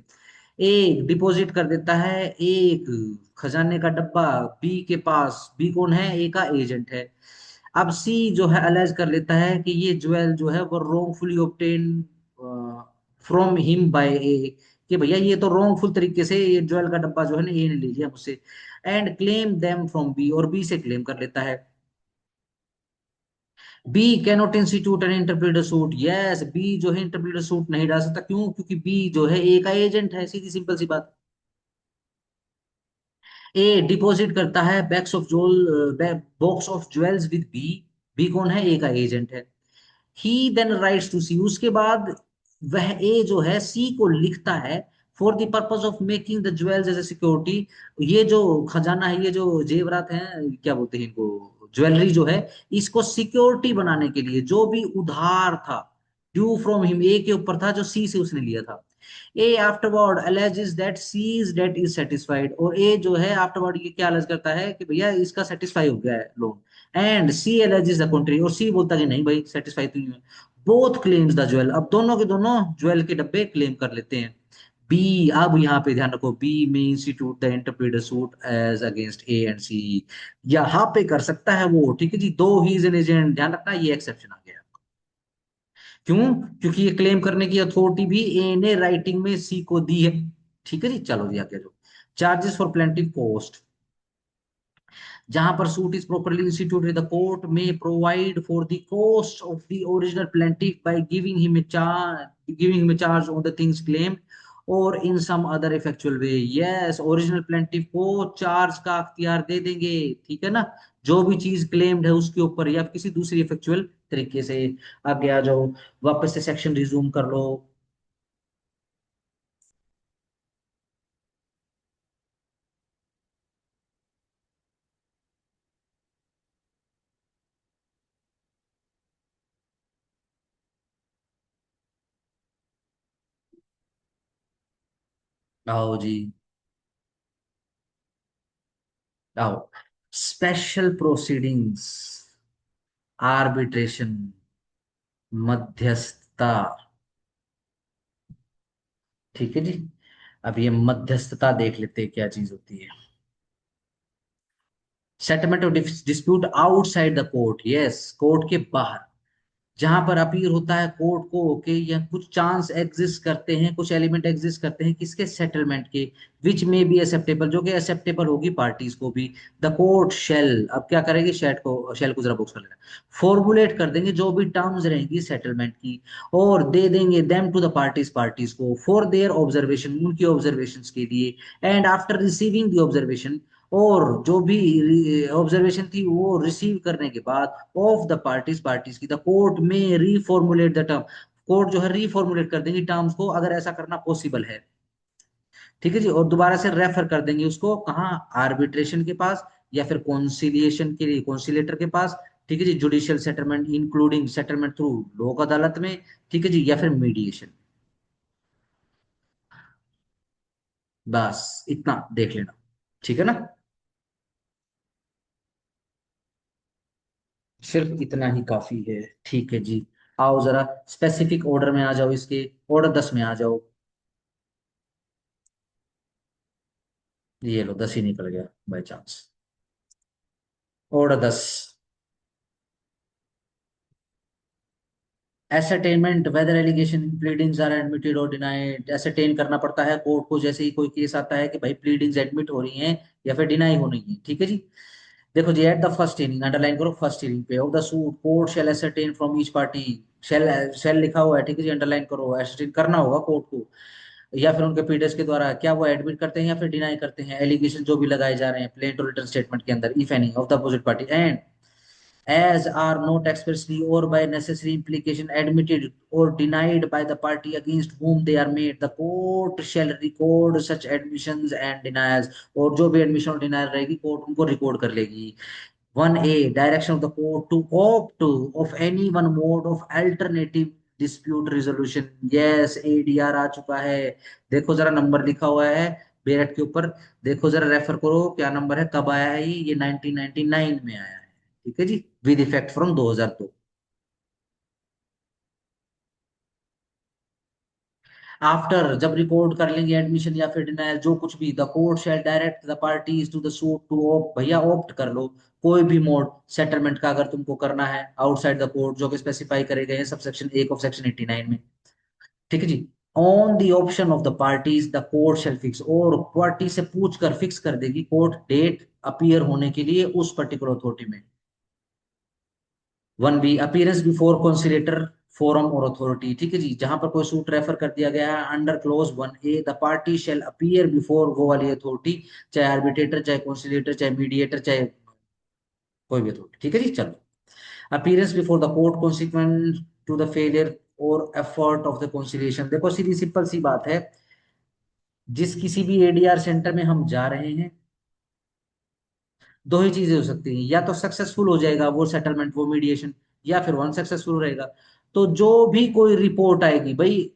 एक डिपॉजिट कर देता है एक खजाने का डब्बा बी के पास, बी कौन है, ए का एजेंट है। अब सी जो है अलेज कर लेता है कि ये ज्वेल जो है वो रोंगफुली ऑब्टेन फ्रॉम हिम बाय ए, कि भैया ये तो रोंगफुल तरीके से ये ज्वेल का डब्बा जो है ना ए ने ले लिया मुझसे, and claim them from B, और बी से क्लेम कर लेता है। B cannot institute an interpreter suit, yes B जो है इंटरप्रेटर सूट नहीं डाल सकता, क्यों, क्योंकि बी जो है ए का एजेंट है, सीधी सिंपल सी बात। ए डिपॉजिट करता है bags of jewel, box of jewels with B, B कौन है, ए का एजेंट है। He then writes to C, उसके बाद वह ए जो है सी को लिखता है for the purpose of making the jewels as a security, ये जो खजाना है, ये जो जेवरात हैं, क्या बोलते हैं इनको, ज्वेलरी जो है, इसको सिक्योरिटी बनाने के लिए, जो भी उधार था, ड्यू फ्रॉम हिम, ए के ऊपर था जो सी से उसने लिया था। A afterward alleges that C's debt is satisfied, और ए जो है आफ्टरवर्ड ये क्या अलज करता है कि भैया इसका सेटिस्फाई हो गया है loan. And C alleges the country, और सी बोलता कि नहीं भाई सेटिस्फाई तो नहीं है। बोथ क्लेम्स द ज्वेल, अब दोनों के दोनों ज्वेल के डब्बे क्लेम कर लेते हैं। बी, अब यहाँ पे ध्यान रखो, B may institute the interpreter suit as against A and C, यहाँ पे कर सकता है वो, ठीक है जी, दो ही इज एन एजेंट, ध्यान रखना ये एक्सेप्शन आ गया। क्यों? क्योंकि ये क्लेम करने की अथॉरिटी भी ए ने राइटिंग में सी को दी है। ठीक है जी, चलो जी आगे जो चार्जेस फॉर प्लेंटिव कॉस्ट, जहां पर suit is properly instituted the court may provide for the cost of the original plaintiff by giving him a charge on the things claimed और in some other effectual way. Yes, original plaintiff को charge का अख्तियार दे देंगे, ठीक है ना, जो भी चीज क्लेम्ड है उसके ऊपर, या किसी दूसरी इफेक्चुअल तरीके से। आगे आ जाओ, वापस से सेक्शन रिज्यूम कर लो। आओ जी, आओ, स्पेशल प्रोसीडिंग्स, आर्बिट्रेशन, मध्यस्थता, ठीक है जी। अब ये मध्यस्थता देख लेते हैं क्या चीज होती है। Settlement of dispute outside the court, yes, court के बाहर, जहां पर अपील होता है कोर्ट को, ओके, या कुछ चांस एग्जिस्ट करते हैं, कुछ एलिमेंट एग्जिस्ट करते हैं किसके, सेटलमेंट के, विच में बी एक्सेप्टेबल, जो कि एक्सेप्टेबल होगी पार्टीज को भी। द कोर्ट शेल, अब क्या करेगी, शेल को जरा बुक्स कर लेना, फॉर्मुलेट कर देंगे जो भी टर्म्स रहेंगी सेटलमेंट की, और दे देंगे देम टू द पार्टीज को फॉर देयर ऑब्जर्वेशन, उनकी ऑब्जर्वेशंस के लिए। And after receiving the observation, और जो भी ऑब्जर्वेशन थी वो रिसीव करने के बाद, ऑफ द पार्टीज की, द कोर्ट में रीफॉर्मुलेट द टर्म, कोर्ट जो है रीफॉर्मुलेट कर देंगे टर्म्स को, अगर ऐसा करना पॉसिबल है, ठीक है जी, और दोबारा से रेफर कर देंगे उसको कहाँ, आर्बिट्रेशन के पास, या फिर कॉन्सिलिएशन के लिए कॉन्सिलेटर के पास, ठीक है जी, judicial settlement including settlement through Lok Adalat में, ठीक है जी, या फिर मीडिएशन। बस इतना देख लेना, ठीक है ना, सिर्फ इतना ही काफी है, ठीक है जी। आओ जरा स्पेसिफिक ऑर्डर में आ जाओ, इसके ऑर्डर 10 में आ जाओ। ये लो 10 ही निकल गया by chance. Order 10, ascertainment whether allegation pleadings are admitted और डिनाइड, एसरटेन करना पड़ता है कोर्ट को जैसे ही कोई केस आता है कि भाई प्लीडिंग्स एडमिट हो रही हैं या फिर डिनाई हो रही हैं, ठीक है जी। देखो जी, at the first hearing, underline करो, फर्स्ट हियरिंग पे of the suit court shall ascertain from each party, shall, shall लिखा हुआ है, ठीक है जी, अंडरलाइन करो, एसरटेन करना होगा कोर्ट को, या फिर उनके पीडीएस के द्वारा, क्या वो एडमिट करते हैं या फिर डिनाई करते हैं एलिगेशन जो भी लगाए जा रहे हैं प्लेंट और रिटन स्टेटमेंट के अंदर, if any of the opposite party, and as are not expressly or by necessary implication admitted or denied by the party against whom they are made, the court shall record such admissions and denials, और जो भी admission और denial रहेगी court उनको record कर लेगी। 1A, direction of the court to opt of any one mode of alternative dispute resolution, yes, ADR आ चुका है, देखो जरा नंबर लिखा हुआ है बेरेट के ऊपर, देखो जरा रेफर करो क्या नंबर है, कब आया है ये 1999 में आया है, ठीक है जी, विद इफेक्ट फ्रॉम 2002। आफ्टर, जब रिकॉर्ड कर लेंगे एडमिशन या फिर डिनायल जो कुछ भी, the court shall direct the parties to the suit to opt, भैया ऑप्ट कर लो कोई भी मोड सेटलमेंट का अगर तुमको करना है आउटसाइड द कोर्ट, जो कि स्पेसिफाई करे गए हैं सबसेक्शन 1 ऑफ सेक्शन 89 में, ठीक है जी। On the option of the parties the court shall fix, और पार्टी से पूछ कर फिक्स कर देगी कोर्ट डेट अपीयर होने के लिए उस पर्टिकुलर अथॉरिटी में। 1B, अपीयरेंस बिफोर कॉन्सिलेटर फोरम और अथॉरिटी, ठीक है जी, जहां पर कोई सूट रेफर कर दिया गया है under clause 1A, the party shall appear before वो वाली अथॉरिटी, चाहे आर्बिट्रेटर, चाहे कॉन्सिलेटर, चाहे मीडिएटर, चाहे कोई भी अथॉरिटी, ठीक है जी, चलो। Appearance before the court consequent to the failure और एफर्ट ऑफ द कॉन्सिलिएशन, देखो सीधी सिंपल सी बात है, जिस किसी भी एडीआर सेंटर में हम जा रहे हैं, दो ही चीजें हो सकती हैं, या तो सक्सेसफुल हो जाएगा वो सेटलमेंट वो मीडिएशन, या फिर वन सक्सेसफुल रहेगा। तो जो भी कोई रिपोर्ट आएगी भाई,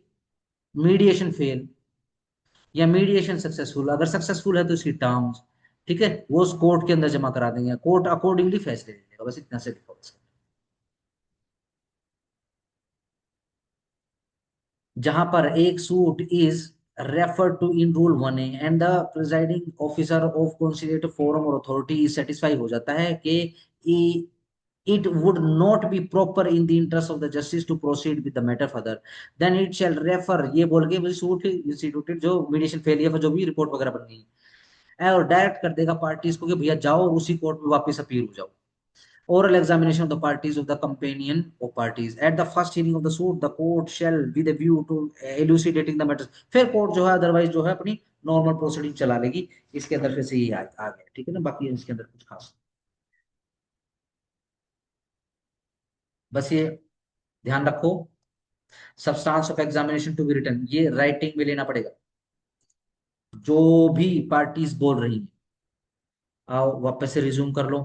मीडिएशन फेल या मीडिएशन सक्सेसफुल, अगर सक्सेसफुल है तो इसकी टर्म्स, ठीक है, वो उस कोर्ट के अंदर जमा करा देंगे, कोर्ट अकॉर्डिंगली फैसले ले लेगा, बस इतना से लिखा होगा। जहां पर एक suit is refer to in rule 1A and the presiding officer of conciliative forum और अथॉरिटी सेटिस्फाई हो जाता है कि it would not be proper in the interest of the justice to proceed with the matter further, then it shall refer, ये बोल के suit instituted जो mediation fail या फिर जो भी रिपोर्ट वगैरह बन गई है, और डायरेक्ट कर देगा पार्टीज को कि भैया जाओ और उसी कोर्ट में वापस अपील हो जाओ। Oral examination of the parties of the companion of parties at the first hearing of the suit the court shall with a view to elucidating the matters, फिर कोर्ट जो है अदरवाइज जो है अपनी नॉर्मल प्रोसीडिंग चला लेगी। इसके अंदर फिर से ये आ गया, ठीक है ना, बाकी इसके अंदर कुछ खास, बस ये ध्यान रखो। Substance of examination to be written, ये राइटिंग में लेना पड़ेगा, जो भी पार्टीज बोल रही हैं। आओ वापस से रिज्यूम कर लो।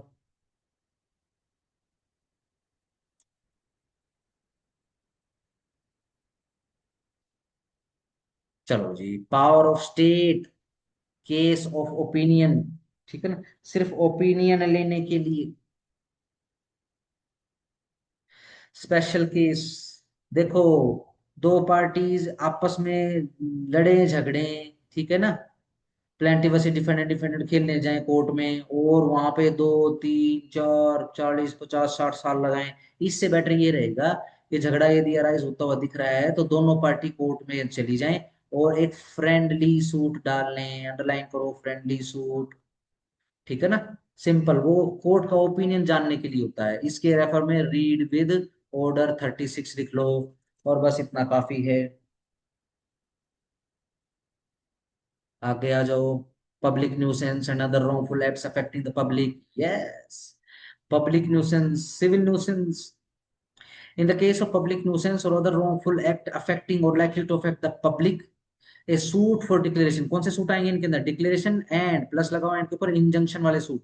चलो जी, power of state, case of opinion, ठीक है ना, सिर्फ ओपिनियन लेने के लिए। स्पेशल केस, देखो, दो पार्टीज आपस में लड़े झगड़े, ठीक है ना, प्लेंटिवस डिफेंडेंट डिफेंडेंट खेलने जाए कोर्ट में और वहां पे 2 3 4 40 50 60 साल लगाएं, इससे बेटर ये रहेगा कि झगड़ा यदि अराइज होता हुआ दिख रहा है तो दोनों पार्टी कोर्ट में चली जाएं और एक फ्रेंडली सूट डाल लें, अंडरलाइन करो फ्रेंडली सूट, ठीक है ना, सिंपल, वो कोर्ट का ओपिनियन जानने के लिए होता है, इसके रेफर में रीड विद ऑर्डर 36 लिख लो, और बस इतना काफी है। आगे आ जाओ। Public nuisance and other wrongful acts affecting the public, yes, public nuisance, civil nuisance, in the case of public nuisance or other wrongful act affecting or likely to affect the public, A suit for declaration, कौन से suit आएंगे इनके अंदर, declaration and plus लगाओ and के ऊपर injunction वाले suit,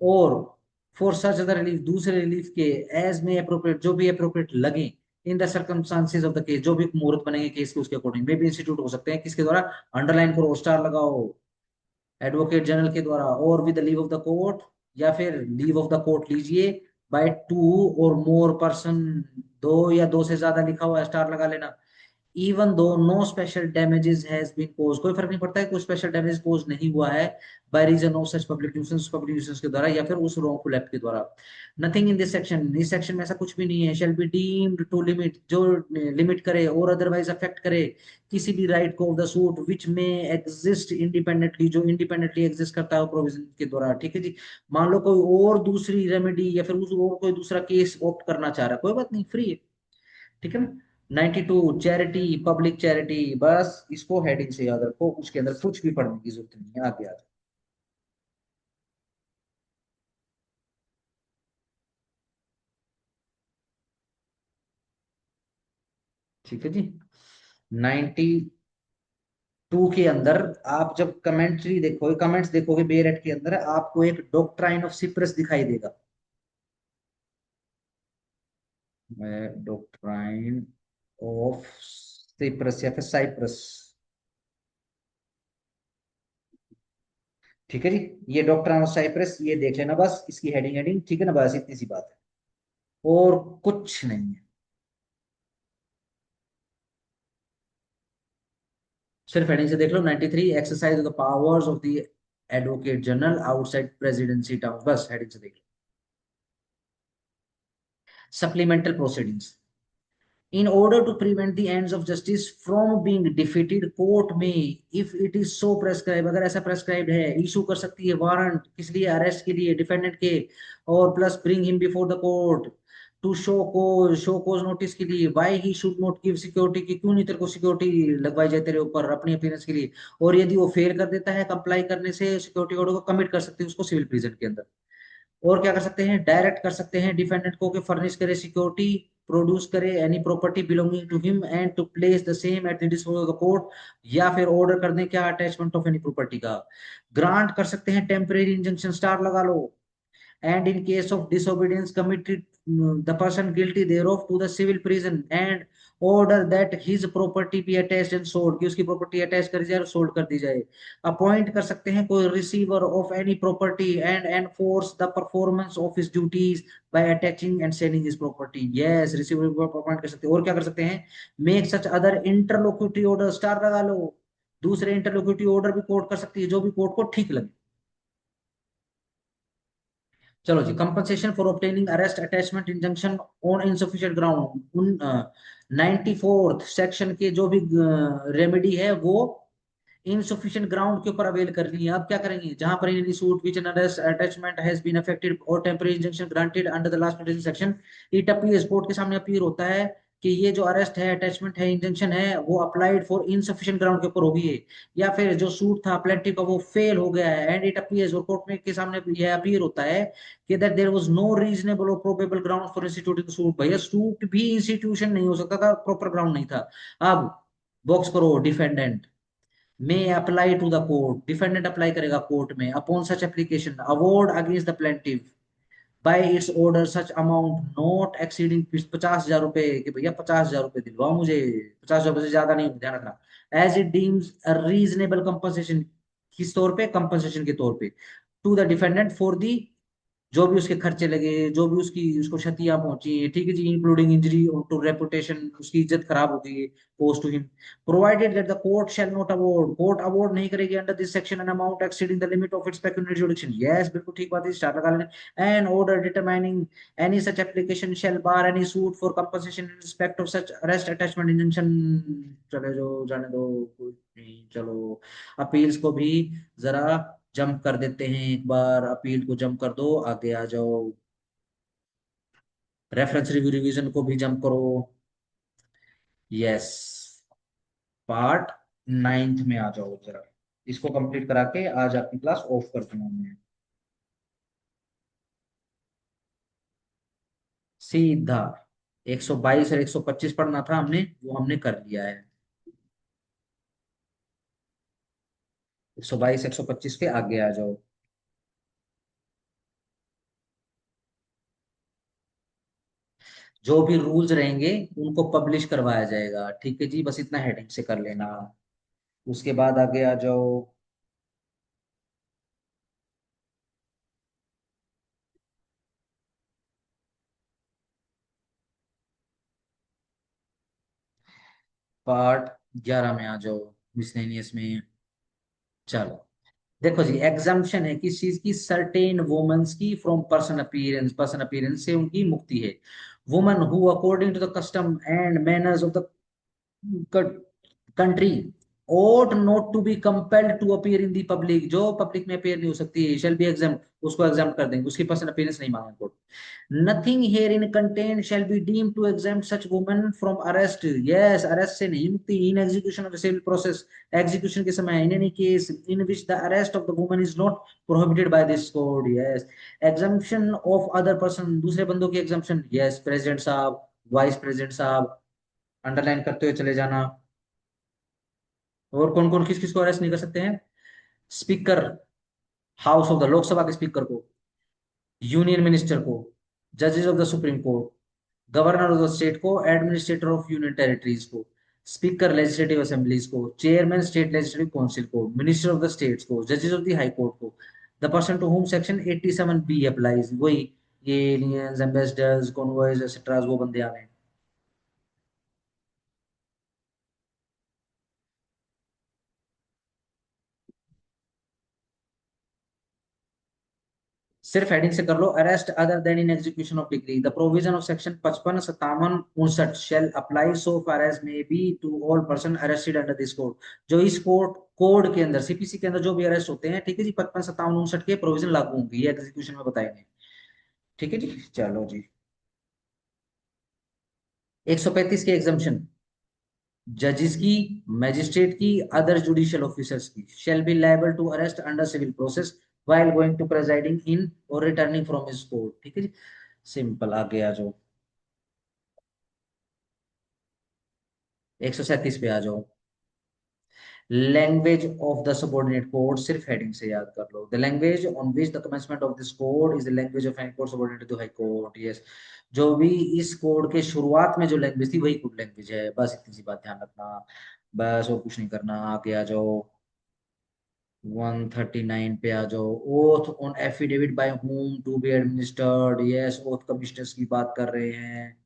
और फॉर सच अदर रिलीफ, दूसरे रिलीफ के, एज में अप्रोप्रिएट, जो भी अप्रोप्रिएट लगे, in the circumstances of the case, जो भी मुहूर्त बनेंगे केस के उसके अकॉर्डिंग मे भी इंस्टीट्यूट हो सकते हैं, किसके द्वारा, अंडरलाइन करो स्टार लगाओ, एडवोकेट जनरल के द्वारा, और with the leave of the court, या फिर लीव ऑफ द कोर्ट लीजिए बाय टू और मोर पर्सन, दो या दो से ज्यादा लिखा हुआ स्टार लगा लेना, even though no special damages has been cause, कोई फर्क नहीं पड़ता है, कोई स्पेशल डैमेज कोज नहीं हुआ है by reason of such public nuisance, public nuisance के द्वारा या फिर उस रॉन्गफुल एक्ट के द्वारा, नथिंग इन दिस सेक्शन, इस सेक्शन में ऐसा कुछ भी नहीं है, shall be deemed to limit, जो लिमिट करे और अदरवाइज अफेक्ट करे किसी भी राइट को ऑफ द सूट विच में एग्जिस्ट इंडिपेंडेंटली, जो इंडिपेंडेंटली एग्जिस्ट करता है प्रोविजन के द्वारा, ठीक है जी। मान लो कोई और दूसरी रेमेडी या फिर उस और कोई दूसरा केस ऑप्ट करना चाह रहा है, कोई बात नहीं, फ्री है, ठीक है ना। 92 चैरिटी, पब्लिक चैरिटी, बस इसको हेडिंग से याद रखो, उसके अंदर कुछ भी पढ़ने की जरूरत नहीं है, आगे आ जाओ। ठीक है जी। 92 के अंदर आप जब कमेंट्री देखोगे, कमेंट्स देखोगे बेरेट के अंदर, आपको एक डॉक्ट्राइन ऑफ सिप्रस दिखाई देगा, डॉक्ट्राइन ऑफ सिप्रस या फिर साइप्रस, ठीक है जी। ये डॉक्ट्राइन ऑफ साइप्रस, ये देख लेना बस, इसकी हेडिंग हेडिंग, ठीक है ना, बस इतनी सी बात है और कुछ नहीं है। सिर्फ हेडिंग से देख लो, 93 exercise of the powers of the advocate general outside presidency town, बस हेडिंग से देख लो। Supplemental proceedings, in order to prevent the ends of justice from being defeated court में if it is so prescribed, अगर ऐसा prescribed है, issue कर सकती है वारंट, किस लिए, अरेस्ट के लिए डिफेंडेंट के, और plus bring him before the court to show cause notice के लिए, why he should not give security, की क्यों नहीं तेरे को सिक्योरिटी लगवाई जाए तेरे ऊपर अपनी अपीयरेंस के लिए, और यदि वो फेल कर देता है कंप्लाई करने से सिक्योरिटी ऑर्डर को, कमिट कर सकते हैं उसको सिविल प्रिजन के अंदर, और क्या कर सकते हैं, डायरेक्ट कर सकते हैं डिफेंडेंट को कि फर्निश करे सिक्योरिटी, प्रोड्यूस करे any property belonging to him and to place the same at the disposal of the court, या फिर ऑर्डर कर दें क्या, अटैचमेंट ऑफ एनी प्रॉपर्टी का, ग्रांट कर सकते हैं टेम्परेरी इंजंक्शन, स्टार लगा लो, and in case of disobedience committed the person guilty thereof to the civil prison and order that his property be attached and sold, कि उसकी property attach कर दी जाए और सोल्ड कर दी जाए। अपॉइंट कर सकते हैं कोई receiver of any property and enforce the performance of his duties by attaching and selling his property. Yes, receiver को अपॉइंट कर सकते हैं। और क्या कर सकते हैं? Make such other interlocutory order, star लगा लो, दूसरे इंटरलोक्यूटरी ऑर्डर भी कोर्ट कर सकती है जो भी कोर्ट को ठीक लगे। चलो जी, compensation for obtaining arrest attachment injunction on insufficient ground, उन 94th सेक्शन के जो भी रेमेडी है वो इनसफिशिएंट ग्राउंड के ऊपर अवेल करनी है। अब क्या करेंगे? जहां पर in suit which an arrest attachment has been effected और temporary injunction granted under the last protection section, it appears, court के सामने अपीयर होता है कि ये जो अरेस्ट है, अटैचमेंट है, इंजंक्शन है, वो अप्लाइड फॉर इनसफिशिएंट ग्राउंड के ऊपर होगी है, या फिर जो सूट था प्लेंटिफ का वो फेल हो गया है, एंड इट अपीयर्स, और कोर्ट में के सामने यह अपीयर होता है कि that there was no reasonable और probable ground for instituting suit. भैया सूट भी इंस्टीट्यूशन नहीं हो सकता था, प्रॉपर ग्राउंड नहीं था। अब बॉक्स करो, defendant may apply to the court, defendant apply करेगा कोर्ट में, upon such application award against the plaintiff bye it's order such amount not exceeding 50,000 रुपए, कि भैया 50,000 रुपए दिलवाओ मुझे, 50,000 से ज्यादा नहीं, ध्यान रखना। As it deems reasonable compensation, किस तौर पे? कंपनसेशन के तौर पे, to the defendant for the, जो भी उसके खर्चे लगे, जो भी उसकी उसको क्षतियां पहुंची, ठीक है जी, इंक्लूडिंग इंजरी टू रेपुटेशन, उसकी इज्जत खराब हो गई है, cost to him, provided that the court shall not award, court award नहीं करेगी under this section an amount exceeding the limit of its pecuniary jurisdiction. Yes, बिल्कुल ठीक बात है, स्टार्ट लगा लेना। An order determining any such application shall bar any suit for compensation in respect of such arrest attachment injunction. चले जो जाने दो, कोई नहीं, चलो अपील्स को भी जरा जंप कर देते हैं, एक बार अपील को जंप कर दो, आगे आ जाओ। रेफरेंस रिव्यू रिवीजन को भी जंप करो। यस, पार्ट 9th में आ जाओ जरा, इसको कंप्लीट करा के आज आपकी क्लास ऑफ कर दूंगा मैं। सीधा 122 और 125 पढ़ना था हमने, वो हमने कर लिया है। 122 125 के आगे आ जाओ। जो भी रूल्स रहेंगे उनको पब्लिश करवाया जाएगा, ठीक है जी, बस इतना हेडिंग से कर लेना। उसके बाद आगे आ जाओ। पार्ट 11 में आ जाओ, मिसलेनियस में। चलो, देखो जी, एग्जाम्पशन है किस चीज की? सर्टेन वुमेन्स की from person appearance, person appearance से उनकी मुक्ति है। Woman who according to the custom and manners of the country ought not to be compelled to appear in the public, जो पब्लिक में अपेयर नहीं हो सकती है, shall be exempt, उसको एग्जाम कर देंगे, उसकी पर्सन अपीयरेंस नहीं मांगेंगे court. Nothing here in content shall be deem to exam such woman from arrest. Yes, arrest से नहीं मुक्ति, in execution of the civil process, execution के समय, in any case in which the arrest of the woman is not prohibited by this code. Yes, exemption of other person, दूसरे बंदों की exemption. Yes, president साहब, vice president साहब, underline करते हुए चले जाना। और कौन कौन किस किस को अरेस्ट नहीं कर सकते हैं? Speaker house of the, Lok Sabha के स्पीकर को, यूनियन मिनिस्टर को, जजेस of the supreme court, governor of the state को, एडमिनिस्ट्रेटर ऑफ यूनियन टेरिटरीज को, स्पीकर लेजिस्लेटिव असेंबलीज को, चेयरमैन स्टेट लेजिस्लेटिव काउंसिल को, मिनिस्टर ऑफ द स्टेट्स को, जजेस ऑफ द हाई कोर्ट को, the person to whom section 87B applies, वही ये aliens, ambassadors, convoys etcetera, वो बंदे आ गए। सिर्फ हेडिंग से कर लो, arrest other than in execution of decree, the provision of section 55 57 59 shall apply so far as may be to all person arrested under this code. जो इस कोड कोड के अंदर, सीपीसी के अंदर जो भी अरेस्ट होते हैं, ठीक है जी, 55 57 59 के प्रोविजन लागू होंगे, ये एग्जीक्यूशन में बताएंगे। ठीक है जी, चलो जी। 135 के एग्जाम्पशन, जजेस की, मैजिस्ट्रेट की, अदर जुडिशियल ऑफिसर्स की, shall be liable to arrest under civil process while going to presiding in or returning from his court। ठीक है जी, सिंपल, आगे आ जाओ। 137 पे आ जाओ। Language of the subordinate code सिर्फ हेडिंग से याद कर लो। The language on which the commencement of this code is the language of any code subordinate to high court. Yes, जो भी इस कोड के शुरुआत में जो लैंग्वेज थी वही कोड लैंग्वेज है। बस इतनी सी बात ध्यान रखना, बस और कुछ नहीं करना। आगे आ जाओ, 139 पे आ जाओ। Oath on affidavit by whom to be administered. Yes, oath commissioners की बात कर रहे हैं।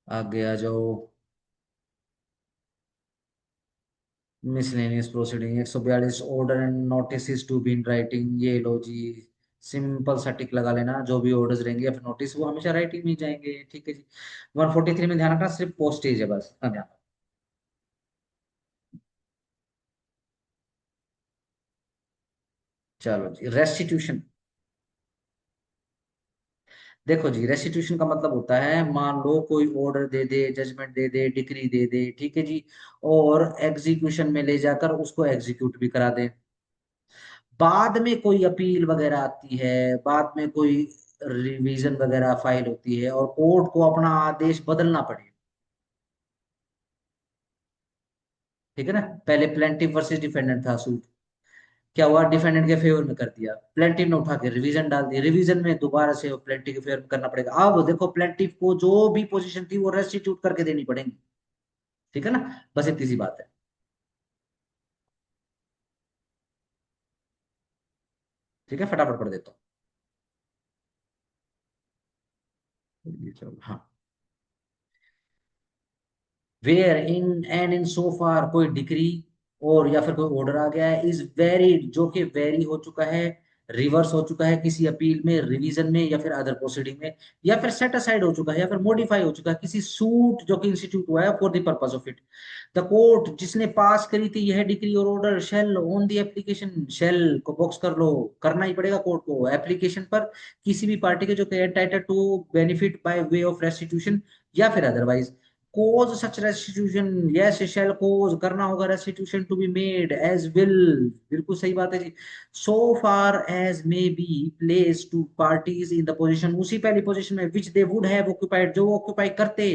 आगे आ जाओ, miscellaneous proceeding 142 order and notice to be in writing. ये लो जी, सिंपल सा टिक लगा लेना, जो भी ऑर्डर्स रहेंगे या फिर नोटिस वो हमेशा राइटिंग में ही जाएंगे। ठीक है जी। 143 में ध्यान रखना, सिर्फ पोस्टेज है बस, हाँ ध्यान। चलो जी, रेस्टिट्यूशन। देखो जी, रेस्टिट्यूशन का मतलब होता है, मान लो कोई ऑर्डर दे दे, जजमेंट दे दे, डिक्री दे दे, ठीक है जी, और एग्जीक्यूशन में ले जाकर उसको एग्जीक्यूट भी करा दे। बाद में कोई अपील वगैरह आती है, बाद में कोई रिवीजन वगैरह फाइल होती है और कोर्ट को अपना आदेश बदलना पड़े। ठीक है ना। पहले प्लेंटिफ वर्सेस डिफेंडेंट था सूट, क्या हुआ, डिफेंडेंट के फेवर में कर दिया, प्लेंटिफ ने उठा के रिवीजन डाल दी, रिवीजन में दोबारा से प्लेंटिफ के फेवर में करना पड़ेगा। अब देखो, प्लेंटिफ को जो भी पोजीशन थी वो रेस्टिट्यूट करके देनी पड़ेगी। ठीक है ना, बस इतनी सी बात है। ठीक है, फटाफट पढ़ देता हूँ। ये चलो, हाँ। वेयर इन एंड इन सो फार, कोई डिक्री और या फिर कोई ऑर्डर आ गया है, इज वेरीड, जो कि वेरी हो चुका है, रिवर्स हो चुका है किसी अपील में, रिवीजन में या फिर अदर प्रोसीडिंग में, या फिर सेट असाइड हो चुका है या फिर मॉडिफाई हो चुका है किसी सूट जो कि इंस्टीट्यूट हुआ है for the purpose of it. The court जिसने पास करी थी यह डिग्री और order shall on the application, shall को बॉक्स कर लो, करना ही पड़ेगा कोर्ट को, एप्लीकेशन पर किसी भी पार्टी के जो entitled to benefit by way of restitution या फिर otherwise cause such restitution। yes shall cause करना होगा restitution to be made as will। बिल्कुल सही बात है जी। so far as may be placed to parties in the position, उसी पहली पोजीशन में which they would have occupied, जो वो ऑक्यूपाई करते,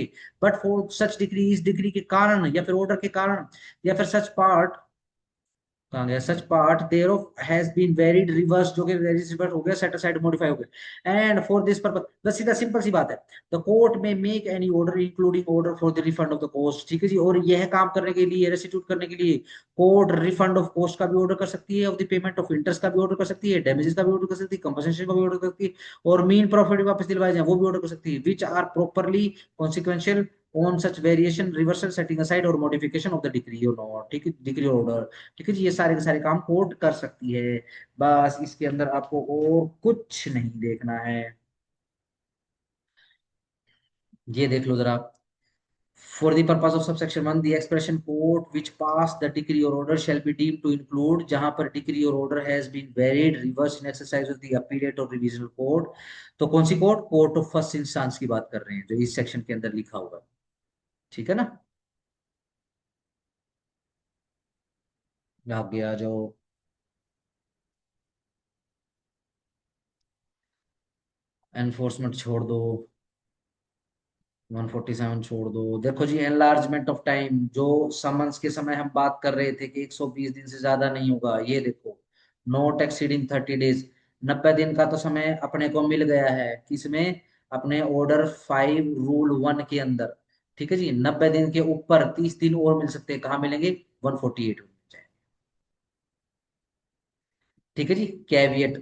but for such degree, इस डिग्री के कारण या फिर ऑर्डर के कारण या फिर सच पार्ट, कहाँ गया, such part thereof has been varied reverse, जो कि रिवर्स हो गया, सेट असाइड मॉडिफाई हो गया, एंड फॉर दिस पर्पस, बस सीधा सिंपल सी बात है, द कोर्ट में make any order including order for the refund of the cost. ठीक है जी, और यह काम करने के लिए, रेस्टिट्यूट करने के लिए, कोर्ट रिफंड ऑफ कॉस्ट का भी ऑर्डर कर सकती है, of the payment of interest का भी ऑर्डर कर सकती है, डैमेजेस का भी ऑर्डर कर सकती है, कंपनसेशन का भी ऑर्डर कर सकती है, और मीन प्रॉफिट वापस दिलवाए जाए वो भी ऑर्डर कर सकती है, which are properly consequential on such variation, reversal, setting aside और मॉडिफिकेशन ऑफ द डिग्री और नॉट। ठीक है, डिग्री ऑर्डर। ठीक है जी, ये सारे के सारे काम कोर्ट कर सकती है। बस इसके अंदर आपको और कुछ नहीं देखना है। ये देख लो जरा, for the purpose of subsection 1 the expression court which pass the degree और order shall be deemed to include, जहां पर डिग्री और order has been varied reverse in exercise of the appellate और रिविजनल कोर्ट। तो कौन सी court, court of first instance की बात कर रहे हैं, जो इस सेक्शन के अंदर लिखा हुआ है। ठीक है ना। आगे आ जाओ, एनफोर्समेंट छोड़ दो, 147 छोड़ दो। देखो जी, एनलार्जमेंट ऑफ टाइम, जो समन्स के समय हम बात कर रहे थे कि 120 दिन से ज्यादा नहीं होगा, ये देखो, नॉट एक्सीडिंग 30 डेज, 90 दिन का तो समय अपने को मिल गया है, किसमें, अपने ऑर्डर 5 रूल 1 के अंदर। ठीक है जी, 90 दिन के ऊपर 30 दिन और मिल सकते हैं, कहाँ मिलेंगे, 148 में। ठीक है जी, कैवियट।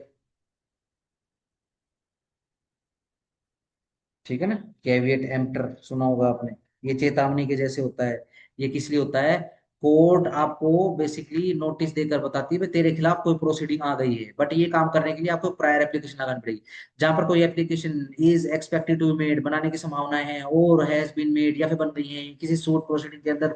ठीक है ना, कैविएट एम्प्टर सुना होगा आपने, ये चेतावनी के जैसे होता है। ये किस लिए होता है, कोर्ट आपको बेसिकली नोटिस देकर बताती है भाई तेरे खिलाफ कोई प्रोसीडिंग आ गई है, बट ये काम करने के लिए आपको प्रायर एप्लीकेशन लगानी पड़ेगी। जहां पर कोई application is expected to be made, बनाने की संभावनाएं हैं, और हैज बीन मेड या फिर बन रही है किसी सूट प्रोसीडिंग के अंदर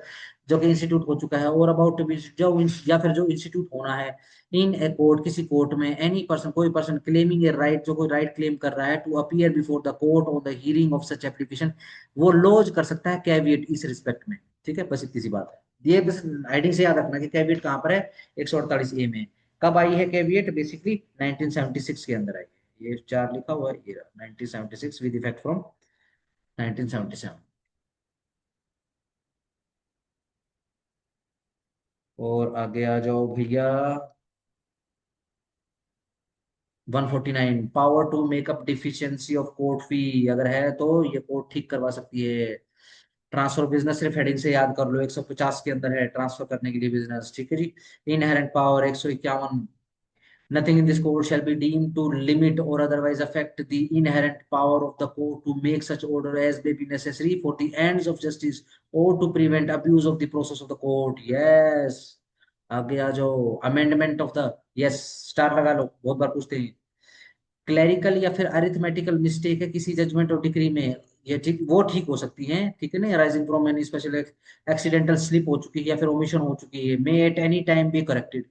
जो कि इंस्टीट्यूट हो चुका है, और अबाउट टू बी, जो या फिर जो इंस्टीट्यूट होना है इन ए कोर्ट, किसी कोर्ट में, एनी पर्सन, कोई पर्सन क्लेमिंग ए राइट, जो कोई राइट क्लेम कर रहा है, to appear before the court on the hearing of such application, वो लॉज कर सकता है कैविएट इस रिस्पेक्ट में। ठीक है, बस इतनी सी बात है। ये बस हेडिंग से याद रखना कि कैविएट कहाँ पर है, 148A में। कब आई है कैविएट? बेसिकली 1976 के अंदर आई है। ये चार लिखा हुआ है, ये 1976 विद इफेक्ट फ्रॉम 1977। और आगे आ जाओ भैया। 149, power to make up deficiency of court fee, अगर है तो ये कोर्ट ठीक करवा सकती है। ट्रांसफर बिजनेस सिर्फ हेडिंग से याद कर लो, 150 के अंदर है ट्रांसफर करने के लिए बिजनेस, ठीक है जी। Inherent power 151, nothing in this code shall be deemed to limit or otherwise affect the inherent power of the court to make such order as may be necessary for the ends of justice or to prevent abuse of the process of the court। yes, आगे आ जाओ। Amendment of the, yes, star लगा लो, बहुत बार पूछते हैं। Clerical या फिर arithmetical mistake है किसी जजमेंट और डिक्री में, ये ठीक, वो ठीक हो सकती है, ठीक है ना। Arising from any special accidental slip हो चुकी है या फिर ओमिशन हो चुकी है, may at any time be corrected.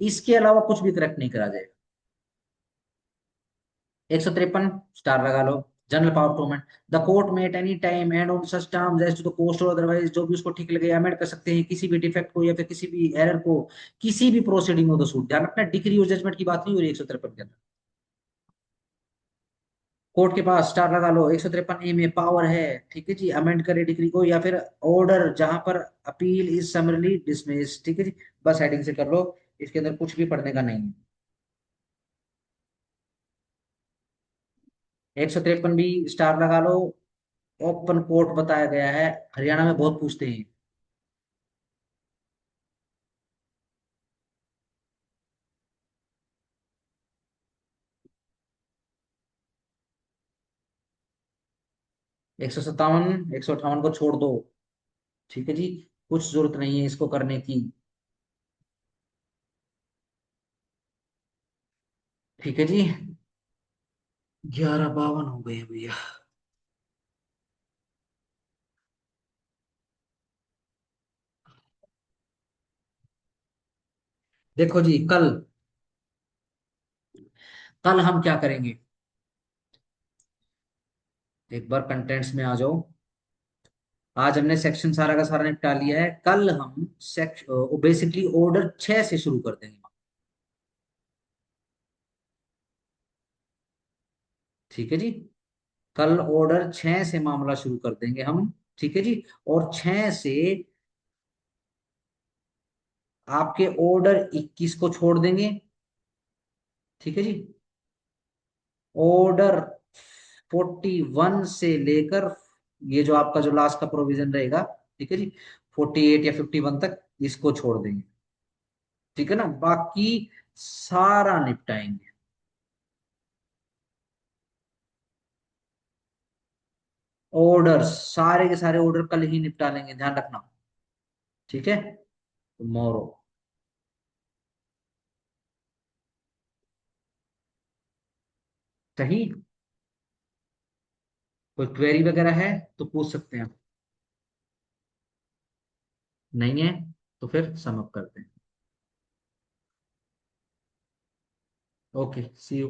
इसके अलावा कुछ भी करेक्ट नहीं करा जाएगा। 153, स्टार लगा लो। General power to amend the court में at any time and on such terms as to the cost और अदरवाइज, जो भी उसको ठीक लगे अमेंड कर सकते हैं किसी भी डिफेक्ट को या फिर किसी भी एरर को, किसी भी प्रोसीडिंग हो द सूट। ध्यान रखना, डिक्री और जजमेंट की बात नहीं हो रही 153 के अंदर। कोर्ट के पास स्टार लगा लो। 153 ए में पावर है, ठीक है जी, अमेंड करे डिक्री को या फिर ऑर्डर जहां पर अपील इज समरली डिसमिस, ठीक है जी। बस हेडिंग से कर लो, इसके अंदर कुछ भी पढ़ने का नहीं है। 153 भी स्टार लगा लो। ओपन कोर्ट बताया गया है, हरियाणा में बहुत पूछते हैं। 157, 158 को छोड़ दो, ठीक है जी, कुछ जरूरत नहीं है इसको करने की, ठीक है जी। 11:52 हो गए हैं भैया। देखो जी, कल कल हम क्या करेंगे, एक बार कंटेंट्स में आ जाओ। आज हमने सेक्शन सारा का सारा निपटा लिया है, कल हम सेक्शन बेसिकली ऑर्डर 6 से शुरू कर देंगे, ठीक है जी। कल ऑर्डर 6 से मामला शुरू कर देंगे हम, ठीक है जी। और 6 से आपके ऑर्डर 21 को छोड़ देंगे, ठीक है जी। ऑर्डर 41 से लेकर ये जो आपका जो लास्ट का प्रोविजन रहेगा, ठीक है जी, 48 या 51 तक, इसको छोड़ देंगे, ठीक है ना। बाकी सारा निपटाएंगे। ऑर्डर सारे के सारे ऑर्डर कल ही निपटा लेंगे, ध्यान रखना, ठीक है। टुमारो। सही। कोई क्वेरी वगैरह है तो पूछ सकते हैं। नहीं है तो फिर सम अप करते हैं। Okay, see you.